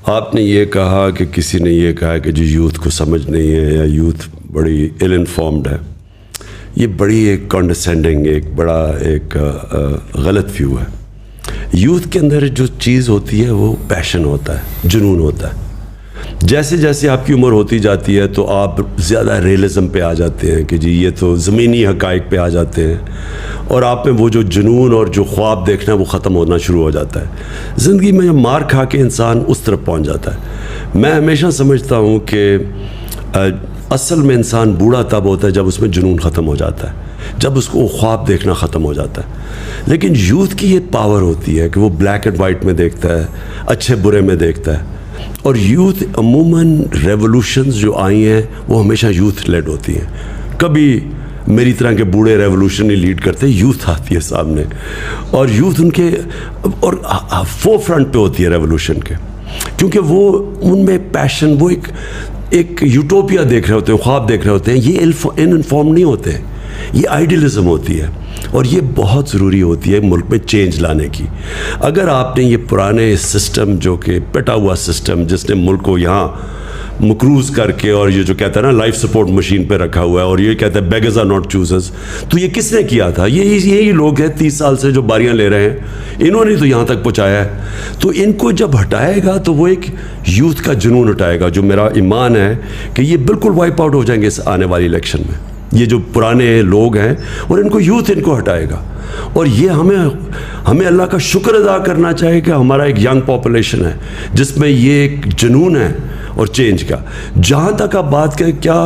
[SPEAKER 2] آپ نے یہ کہا کہ کسی نے یہ کہا کہ جو یوتھ کو سمجھ نہیں ہے یا یوتھ بڑی ایل انفارمڈ ہے, یہ بڑی ایک کانڈسینڈنگ ایک غلط ویو ہے. یوتھ کے اندر جو چیز ہوتی ہے وہ پیشن ہوتا ہے, جنون ہوتا ہے. جیسے جیسے آپ کی عمر ہوتی جاتی ہے تو آپ زیادہ ریئلزم پہ آ جاتے ہیں کہ جی یہ تو زمینی حقائق پہ آ جاتے ہیں, اور آپ میں وہ جو جنون اور جو خواب دیکھنا وہ ختم ہونا شروع ہو جاتا ہے. زندگی میں مار کھا کے انسان اس طرف پہنچ جاتا ہے. میں ہمیشہ سمجھتا ہوں کہ اصل میں انسان بوڑھا تب ہوتا ہے جب اس میں جنون ختم ہو جاتا ہے, جب اس کو خواب دیکھنا ختم ہو جاتا ہے. لیکن یوتھ کی یہ پاور ہوتی ہے کہ وہ بلیک اینڈ وائٹ میں دیکھتا ہے, اچھے برے میں دیکھتا ہے. اور یوتھ عموماً ریولوشنز جو آئی ہیں وہ ہمیشہ یوتھ لیڈ ہوتی ہیں. کبھی میری طرح کے بوڑھے ریولوشن نہیں لیڈ کرتے, یوتھ آتی ہے سامنے, اور یوتھ ان کے اور فور فرنٹ پہ ہوتی ہے ریولوشن کے, کیونکہ وہ ان میں پیشن, وہ ایک یوٹوپیا دیکھ رہے ہوتے ہیں, خواب دیکھ رہے ہوتے ہیں. یہ ان انفارم نہیں ہوتے, یہ آئیڈیلزم ہوتی ہے, اور یہ بہت ضروری ہوتی ہے ملک میں چینج لانے کی. اگر آپ نے یہ پرانے سسٹم جو کہ پٹا ہوا سسٹم جس نے ملک کو یہاں مقروض کر کے اور یہ جو کہتا ہے نا لائف سپورٹ مشین پہ رکھا ہوا ہے, اور یہ کہتا ہے بیگرز آر ناٹ چوزرز, تو یہ کس نے کیا تھا؟ یہی لوگ ہیں 30 سال سے جو باریاں لے رہے ہیں, انہوں نے تو یہاں تک پہنچایا ہے. تو ان کو جب ہٹائے گا تو وہ ایک یوتھ کا جنون ہٹائے گا, جو میرا ایمان ہے کہ یہ بالکل وائپ آؤٹ ہو جائیں گے اس آنے والی الیکشن میں. یہ جو پرانے لوگ ہیں اور ان کو یوتھ ان کو ہٹائے گا. اور یہ ہمیں اللہ کا شکر ادا کرنا چاہیے کہ ہمارا ایک ینگ پاپولیشن ہے جس میں یہ ایک جنون ہے اور چینج کا. جہاں تک آپ بات کریں کیا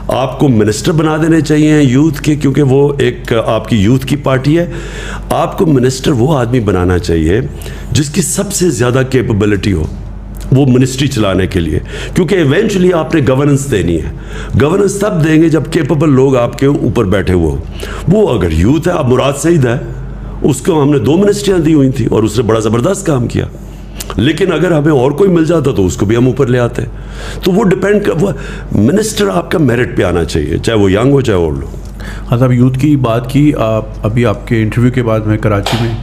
[SPEAKER 2] آپ کو منسٹر بنا دینے چاہیے یوتھ کے, کیونکہ وہ ایک آپ کی یوتھ کی پارٹی ہے, آپ کو منسٹر وہ آدمی بنانا چاہیے جس کی سب سے زیادہ کیپیبلٹی ہو وہ منسٹری چلانے کے لیے, کیونکہ ایونچولی آپ نے گورننس دینی ہے. گورننس تب دیں گے جب کیپیبل لوگ آپ کے اوپر بیٹھے ہوئے ہوں. وہ اگر یوتھ ہے, اب مراد سعید ہے, اس کو ہم نے 2 منسٹریاں دی ہوئی تھیں اور اس نے بڑا زبردست کام کیا, لیکن اگر ہمیں اور کوئی مل جاتا تو اس کو بھی ہم اوپر لے آتے. تو وہ ڈپینڈ منسٹر آپ کا میرٹ پہ آنا چاہیے, چاہے وہ ینگ ہو چاہے اولڈ ہو.
[SPEAKER 1] ہاں صاحب, یوتھ کی بات کی آپ ابھی, آپ کے انٹرویو کے بعد میں کراچی میں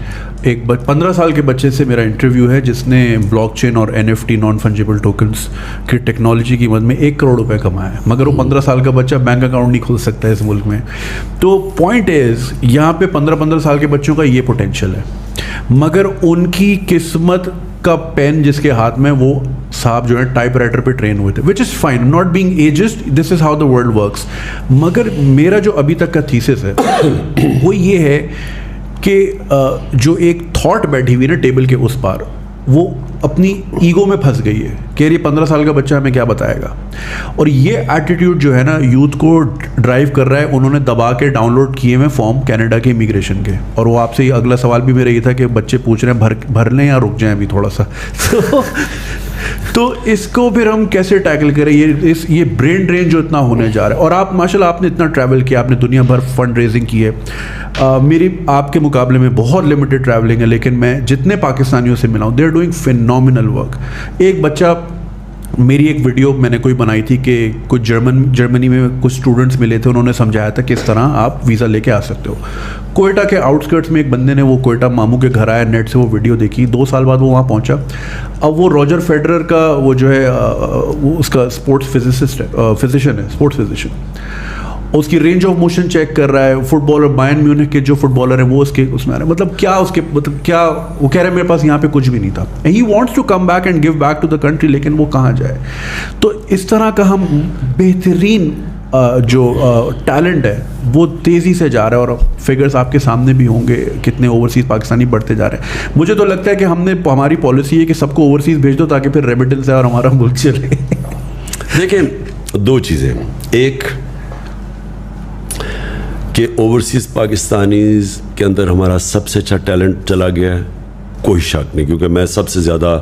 [SPEAKER 1] ایک 15 سال کے بچے سے میرا انٹرویو ہے جس نے بلاک چین اور NFT نان فنجیبل ٹوکنس کی ٹیکنالوجی کی مد میں 1 کروڑ روپے کمایا ہے, مگر وہ 15 سال کا بچہ بینک اکاؤنٹ نہیں کھول سکتا ہے اس ملک میں. تو پوائنٹ از یہاں پہ 15 سال کے بچوں کا یہ پوٹینشیل ہے, مگر ان کی قسمت کا پین جس کے ہاتھ میں, وہ صاحب جو ہے ٹائپ رائٹر پہ ٹرین ہوئے تھے, which is fine, not being adjusted, this is how the world works. مگر میرا جو ابھی تک کا تھیسس ہے وہ یہ ہے کہ جو ایک تھاٹ بیٹھی ہوئی نا ٹیبل کے اس پار, وہ اپنی ایگو میں پھنس گئی ہے کہ یہ 15 سال کا بچہ ہمیں کیا بتائے گا. اور یہ ایٹیٹیوڈ جو ہے نا یوتھ کو ڈرائیو کر رہا ہے. انہوں نے دبا کے ڈاؤن لوڈ کیے ہوئے فارم کینیڈا کے امیگریشن کے, اور وہ آپ سے یہ اگلا سوال بھی میرا یہ تھا کہ بچے پوچھ رہے ہیں بھر لیں یا رک جائیں ابھی تھوڑا سا. تو اس کو پھر ہم کیسے ٹیکل کریں, یہ برین ڈرین جو اتنا ہونے جا رہا ہے. اور آپ ماشاء اللہ آپ نے اتنا ٹریول کیا, آپ نے دنیا بھر فنڈ ریزنگ کی ہے. میری آپ کے مقابلے میں بہت لمیٹڈ ٹریولنگ ہے, لیکن میں جتنے پاکستانیوں سے ملا ہوں they are doing phenomenal work. ایک بچہ, میری ایک ویڈیو میں نے کوئی بنائی تھی کہ کچھ جرمنی میں کچھ اسٹوڈنٹس ملے تھے, انہوں نے سمجھایا تھا کس طرح آپ ویزا لے کے آ سکتے ہو. کوئٹہ کے آؤٹسکرٹس میں ایک بندے نے, وہ کوئٹہ ماموں کے گھر آیا, نیٹ سے وہ ویڈیو دیکھی, 2 سال بعد وہ وہاں پہنچا. اب وہ روجر فیڈرر کا وہ جو ہے وہ اس کا اسپورٹس فزیشین ہے, اسپورٹس فزیشین. اس کی رینج آف موشن چیک کر رہا ہے. فٹ بالر بائرن میونخ کے جو فٹ بالر ہیں وہ اس میں آ رہے ہیں. مطلب کیا وہ کہہ رہے ہیں میرے پاس یہاں پہ کچھ بھی نہیں تھا. He wants to come back and give back to the country, لیکن وہ کہاں جائے. تو اس طرح کا ہم بہترین جو ٹیلنٹ ہے وہ تیزی سے جا رہا ہے, اور فگرز آپ کے سامنے بھی ہوں گے کتنے اوورسیز پاکستانی بڑھتے جا رہے ہیں. مجھے تو لگتا ہے کہ ہماری پالیسی ہے کہ سب کو اوورسیز بھیج دو تاکہ پھر ریمیٹنس ہے اور ہمارا ملک چلے.
[SPEAKER 2] دیکھیں 2 چیزیں, ایک کہ اوورسیز پاکستانیز کے اندر ہمارا سب سے اچھا ٹیلنٹ چلا گیا ہے, کوئی شک نہیں, کیونکہ میں سب سے زیادہ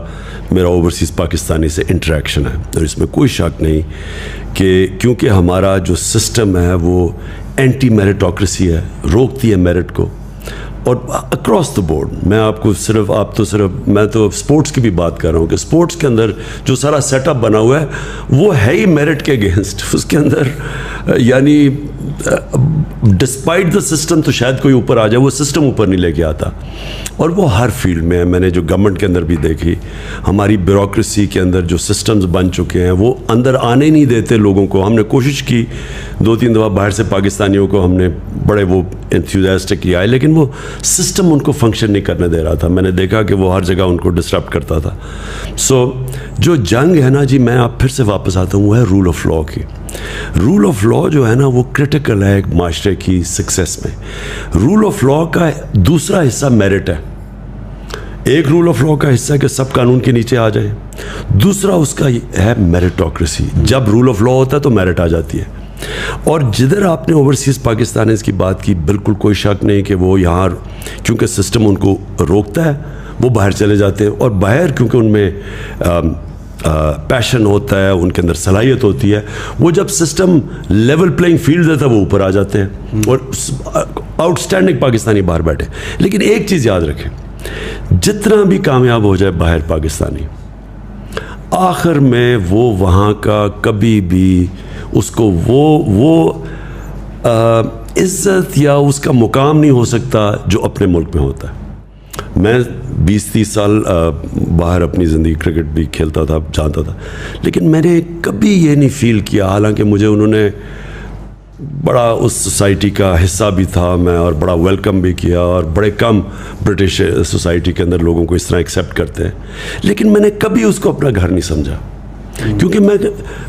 [SPEAKER 2] میرا اوورسیز پاکستانی سے انٹریکشن ہے, اور اس میں کوئی شک نہیں کہ کیونکہ ہمارا جو سسٹم ہے وہ اینٹی میرٹوکریسی ہے, روکتی ہے میرٹ کو. اور اکراس دا بورڈ میں آپ کو میں تو اسپورٹس کی بھی بات کر رہا ہوں کہ اسپورٹس کے اندر جو سارا سیٹ اپ بنا ہوا ہے وہ ہے ہی میرٹ کے اگینسٹ. اس کے اندر یعنی ڈسپائٹ دا سسٹم تو شاید کوئی اوپر آ جائے, وہ سسٹم اوپر نہیں لے کے آتا. اور وہ ہر فیلڈ میں ہے. میں نے جو گورنمنٹ کے اندر بھی دیکھی, ہماری بیوروکریسی کے اندر جو سسٹمز بن چکے ہیں وہ اندر آنے نہیں دیتے لوگوں کو. ہم نے کوشش کی 2-3 دفعہ باہر سے پاکستانیوں کو ہم نے بڑے وہ انتھیوزیاسٹک آئے, لیکن وہ سسٹم ان کو فنکشن نہیں کرنے دے رہا تھا. میں نے دیکھا کہ وہ ہر جگہ ان کو ڈسٹرب کرتا تھا. سو جو جنگ ہے نا جی, میں آپ پھر سے واپس آتا ہوں, وہ ہے رول آف لاء کی. رول آف لاء جو ہے نا وہ کرٹیکل ہے ایک معاشرے کی سکسیس میں. رول آف لاء کا دوسرا حصہ میرٹ ہے. ایک رول آف لاء کا حصہ ہے کہ سب قانون کے نیچے آ جائیں, دوسرا اس کا ہے میرٹوکریسی. جب رول آف لاء ہوتا ہے تو میرٹ آ جاتی ہے. اور جدھر آپ نے اوورسیز پاکستانیز کی بات کی, بالکل کوئی شک نہیں کہ وہ یہاں کیونکہ سسٹم ان کو روکتا ہے وہ باہر چلے جاتے ہیں, اور باہر کیونکہ ان میں پیشن ہوتا ہے, ان کے اندر صلاحیت ہوتی ہے, وہ جب سسٹم لیول پلینگ فیلڈ دیتا ہے وہ اوپر آ جاتے ہیں, اور آؤٹ اسٹینڈنگ پاکستانی باہر بیٹھے. لیکن ایک چیز یاد رکھیں, جتنا بھی کامیاب ہو جائے باہر پاکستانی, آخر میں وہ وہاں کا کبھی بھی اس کو وہ عزت یا اس کا مقام نہیں ہو سکتا جو اپنے ملک میں ہوتا ہے. میں 20-30 سال باہر اپنی زندگی کرکٹ بھی کھیلتا تھا, جانتا تھا, لیکن میں نے کبھی یہ نہیں فیل کیا, حالانکہ مجھے انہوں نے بڑا اس سوسائٹی کا حصہ بھی تھا میں, اور بڑا ویلکم بھی کیا, اور بڑے کم برٹش سوسائٹی کے اندر لوگوں کو اس طرح ایکسیپٹ کرتے ہیں, لیکن میں نے کبھی اس کو اپنا گھر نہیں سمجھا. کیونکہ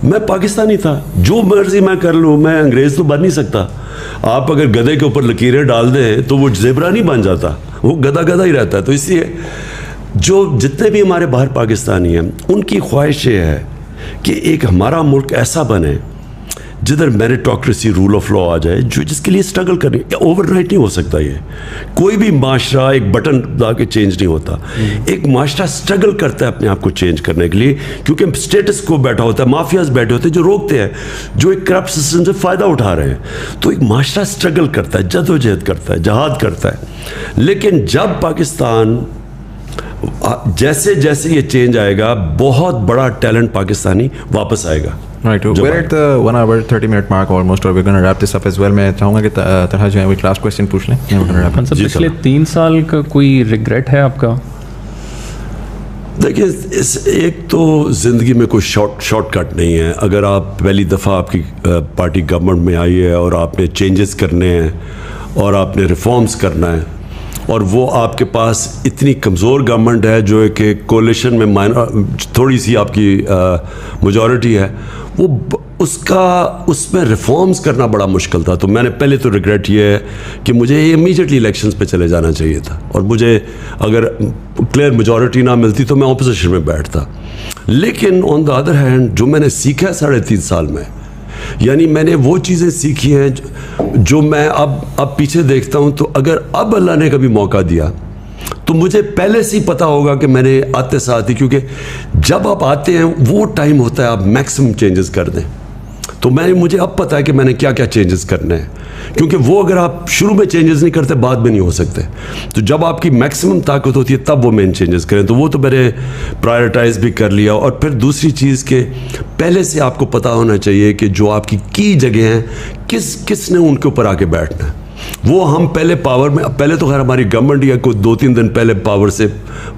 [SPEAKER 2] میں پاکستانی تھا, جو مرضی میں کر لوں, میں انگریز تو بن نہیں سکتا. آپ اگر گدھے کے اوپر لکیریں ڈال دیں تو وہ زیبرا نہیں بن جاتا, وہ گدھا ہی رہتا ہے. تو اس لیے جو جتنے بھی ہمارے باہر پاکستانی ہیں ان کی خواہش یہ ہے کہ ایک ہمارا ملک ایسا بنے جدھر میرٹوکریسی رول آف لاء آ جائے, جو جس کے لیے اسٹرگل کرنی, اوور نائٹ نہیں ہو سکتا. یہ کوئی بھی معاشرہ ایک بٹن دبا کے چینج نہیں ہوتا. ایک معاشرہ اسٹرگل کرتا ہے اپنے آپ کو چینج کرنے کے لیے, کیونکہ اسٹیٹس کو بیٹھا ہوتا ہے, مافیاز بیٹھے ہوتے ہیں جو روکتے ہیں, جو ایک کرپٹ سسٹم سے فائدہ اٹھا رہے ہیں. تو ایک معاشرہ اسٹرگل کرتا ہے, جدوجہد کرتا ہے, جہاد کرتا ہے. لیکن جب پاکستان جیسے جیسے یہ چینج آئے گا, بہت بڑا ٹیلنٹ پاکستانی واپس آئے گا.
[SPEAKER 4] Right, we're at the 1 hour 30 minute mark almost, or we're going to wrap this up as well. میں چاہوں گا کہ طرح جو ہے ایک لاسٹ کوشچن پوچھ لیں.
[SPEAKER 3] پچھلے 3 سال کا کوئی ریگریٹ ہے آپ کا؟
[SPEAKER 2] دیکھیں, ایک تو زندگی میں کوئی شارٹ کٹ نہیں ہے. اگر آپ پہلی دفعہ آپ کی پارٹی گورنمنٹ میں آئی ہے اور آپ نے چینجز کرنے ہیں اور آپ نے ریفارمز کرنا ہے, اور وہ آپ کے پاس اتنی کمزور گورنمنٹ ہے جو کہ کولیشن میں تھوڑی سی آپ کی میجورٹی ہے, وہ اس میں ریفارمز کرنا بڑا مشکل تھا. تو میں نے پہلے تو ریگریٹ یہ ہے کہ مجھے امیجیٹلی الیکشنز پہ چلے جانا چاہیے تھا, اور مجھے اگر کلیئر میجورٹی نہ ملتی تو میں اپوزیشن میں بیٹھتا. لیکن آن دا ادر ہینڈ جو میں نے سیکھا ہے 3.5 سال میں, یعنی میں نے وہ چیزیں سیکھی ہیں جو میں اب پیچھے دیکھتا ہوں, تو اگر اب اللہ نے کبھی موقع دیا تو مجھے پہلے سے ہی پتا ہوگا کہ میں نے آتے ساتھ ہی, کیونکہ جب آپ آتے ہیں وہ ٹائم ہوتا ہے آپ میکسیمم چینجز کر دیں. تو مجھے اب پتا ہے کہ میں نے کیا کیا چینجز کرنے ہیں, کیونکہ وہ اگر آپ شروع میں چینجز نہیں کرتے بعد میں نہیں ہو سکتے. تو جب آپ کی میکسیمم طاقت ہوتی ہے تب وہ مین چینجز کریں. تو وہ تو میں نے پرائرٹائز بھی کر لیا. اور پھر دوسری چیز کہ پہلے سے آپ کو پتا ہونا چاہیے کہ جو آپ کی جگہ ہیں کس نے ان کے اوپر آ کے بیٹھنا ہے. وہ ہم پہلے پاور میں, پہلے تو خیر ہماری گورنمنٹ یا کوئی 2-3 دن پہلے پاور سے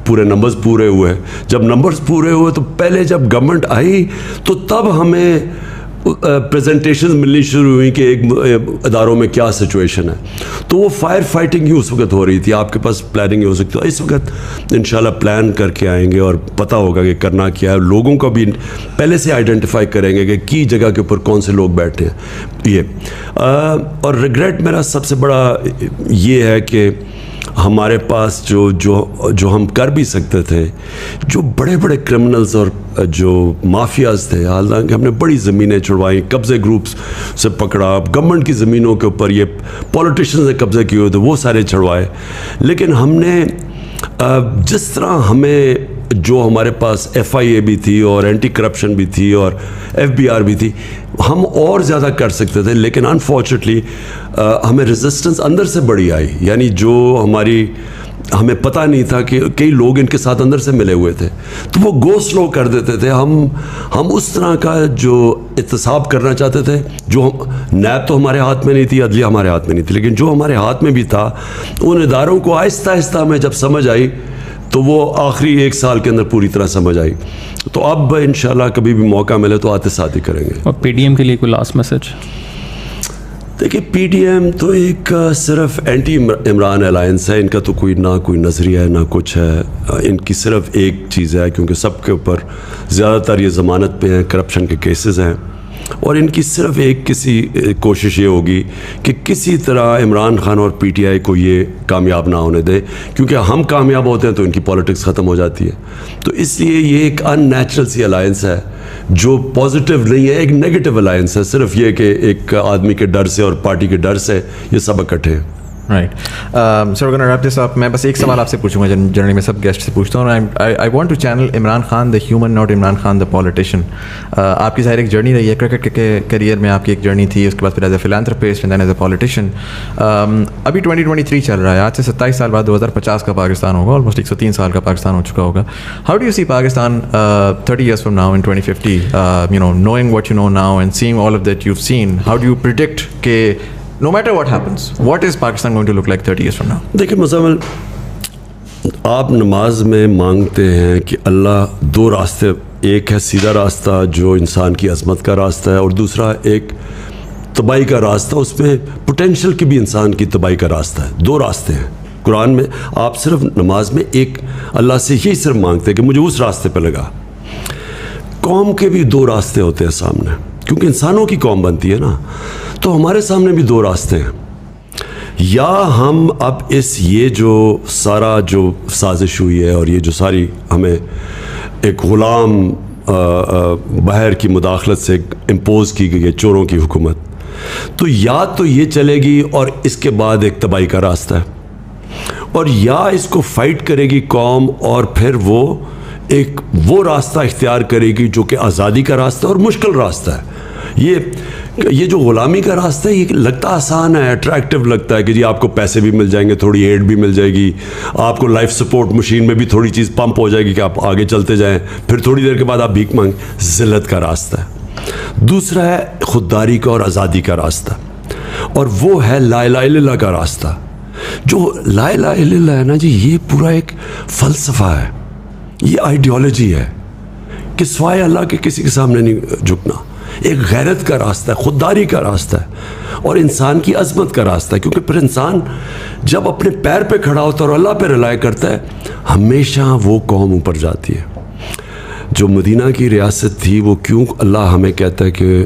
[SPEAKER 2] پورے نمبرز پورے ہوئے. جب نمبرز پورے ہوئے تو پہلے جب گورنمنٹ آئی تو تب ہمیں پریزنٹیشنز ملنی شروع ہوئی کہ ایک اداروں میں کیا سچویشن ہے. تو وہ فائر فائٹنگ ہی اس وقت ہو رہی تھی. آپ کے پاس پلاننگ ہو سکتی ہے. اس وقت انشاءاللہ پلان کر کے آئیں گے اور پتہ ہوگا کہ کرنا کیا ہے. لوگوں کو بھی پہلے سے آئیڈینٹیفائی کریں گے کہ کی جگہ کے اوپر کون سے لوگ بیٹھے ہیں. یہ اور ریگریٹ میرا سب سے بڑا یہ ہے کہ ہمارے پاس جو ہم کر بھی سکتے تھے, جو بڑے بڑے کرمنلز اور جو مافیاز تھے, حالانکہ ہم نے بڑی زمینیں چھڑوائیں, قبضے گروپس سے پکڑا, گورنمنٹ کی زمینوں کے اوپر یہ پولیٹیشنز نے قبضے کیے ہوئے تھے وہ سارے چھڑوائے. لیکن ہم نے جس طرح ہمیں جو ہمارے پاس FIA بھی تھی اور اینٹی کرپشن بھی تھی اور FBR بھی تھی, ہم اور زیادہ کر سکتے تھے. لیکن انفارچونیٹلی ہمیں ریزسٹنس اندر سے بڑی آئی. یعنی جو ہمیں پتہ نہیں تھا کہ کئی لوگ ان کے ساتھ اندر سے ملے ہوئے تھے, تو وہ گو سلو کر دیتے تھے. ہم اس طرح کا جو احتساب کرنا چاہتے تھے, جو نیب تو ہمارے ہاتھ میں نہیں تھی, عدلیہ ہمارے ہاتھ میں نہیں تھی, لیکن جو ہمارے ہاتھ میں بھی تھا ان اداروں کو آہستہ آہستہ ہمیں جب سمجھ آئی تو وہ آخری 1 سال کے اندر پوری طرح سمجھ آئی. تو اب انشاءاللہ کبھی بھی موقع ملے تو آتے ساتھ ہی کریں گے.
[SPEAKER 3] اور PDM کے لیے کوئی لاسٹ میسج؟
[SPEAKER 2] دیکھیے PDM تو ایک صرف اینٹی عمران الائنس ہے. ان کا تو کوئی نظریہ ہے نہ کچھ ہے. ان کی صرف ایک چیز ہے, کیونکہ سب کے اوپر زیادہ تر یہ ضمانت پہ ہیں, کرپشن کے کیسز ہیں, اور ان کی صرف ایک کوشش یہ ہوگی کہ کسی طرح عمران خان اور PTI کو یہ کامیاب نہ ہونے دے, کیونکہ ہم کامیاب ہوتے ہیں تو ان کی پالیٹکس ختم ہو جاتی ہے. تو اس لیے یہ ایک ان نیچرل سی الائنس ہے جو پازیٹیو نہیں ہے, ایک نیگیٹو الائنس ہے. صرف یہ کہ ایک آدمی کے ڈر سے اور پارٹی کے ڈر سے یہ سب اکٹھے ہیں.
[SPEAKER 4] رائٹ سر, ریپ دس اپ. میں بس ایک سوال آپ سے پوچھوں گا, جنرلی میں سب گیسٹ سے پوچھتا ہوں. I want to channel Imran Khan the human, not Imran Khan the politician. آپ کی ظاہر ایک جرنی رہی ہے, کرکٹ کے کیریئر میں آپ کی ایک جرنی تھی, اس کے بعد پھر as a philanthropist and then as a politician. ابھی 2023 چل رہا ہے, آج سے 27 سال بعد 2050 کا پاکستان ہوگا, آلموسٹ 103 سال کا پاکستان ہو چکا ہوگا. How do you see Pakistan 30 years from now in 2050, knowing what you know now and seeing all of that you've seen, how do you predict کہ no matter what happens, what is Pakistan going to look like 30 years from now?
[SPEAKER 2] دیکھیں مزمل, آپ نماز میں مانگتے ہیں کہ اللہ 2 راستے, ایک ہے سیدھا راستہ جو انسان کی عظمت کا راستہ ہے, اور دوسرا ایک تباہی کا راستہ, اس میں پوٹینشیل کی بھی انسان کی تباہی کا راستہ ہے. 2 راستے ہیں قرآن میں. آپ صرف نماز میں ایک اللہ سے یہی صرف مانگتے ہیں کہ مجھے اس راستے پہ لگا. قوم کے بھی 2 راستے ہوتے ہیں سامنے, کیونکہ انسانوں کی قوم بنتی ہے نا, تو ہمارے سامنے بھی 2 راستے ہیں. یا ہم اب یہ جو سارا جو سازش ہوئی ہے اور یہ جو ساری ہمیں ایک غلام باہر کی مداخلت سے امپوز کی گئی ہے چوروں کی حکومت, تو یا تو یہ چلے گی اور اس کے بعد ایک تباہی کا راستہ ہے, اور یا اس کو فائٹ کرے گی قوم اور پھر وہ راستہ اختیار کرے گی جو کہ آزادی کا راستہ اور مشکل راستہ ہے. یہ جو غلامی کا راستہ ہے, یہ لگتا آسان ہے, اٹریکٹیو لگتا ہے کہ جی آپ کو پیسے بھی مل جائیں گے, تھوڑی ایڈ بھی مل جائے گی, آپ کو لائف سپورٹ مشین میں بھی تھوڑی چیز پمپ ہو جائے گی کہ آپ آگے چلتے جائیں, پھر تھوڑی دیر کے بعد آپ بھیک مانگیں. ذلت کا راستہ ہے. دوسرا ہے خودداری کا اور آزادی کا راستہ, اور وہ ہے لا الہ الا اللہ کا راستہ. جو لا الہ الا اللہ ہے نا جی, یہ پورا ایک فلسفہ ہے, یہ آئیڈیالوجی ہے کہ سوائے اللہ کے کسی کے سامنے نہیں جھکنا. ایک غیرت کا راستہ ہے, خودداری کا راستہ ہے, اور انسان کی عظمت کا راستہ ہے. کیونکہ پھر انسان جب اپنے پیر پہ کھڑا ہوتا ہے اور اللہ پہ رلائے کرتا ہے, ہمیشہ وہ قوم اوپر جاتی ہے. جو مدینہ کی ریاست تھی, وہ کیوں اللہ ہمیں کہتا ہے کہ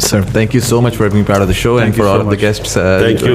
[SPEAKER 4] Sir, thank you so much for being part of the show and for all of the guests,
[SPEAKER 2] Thank you.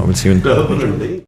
[SPEAKER 4] we'll see you.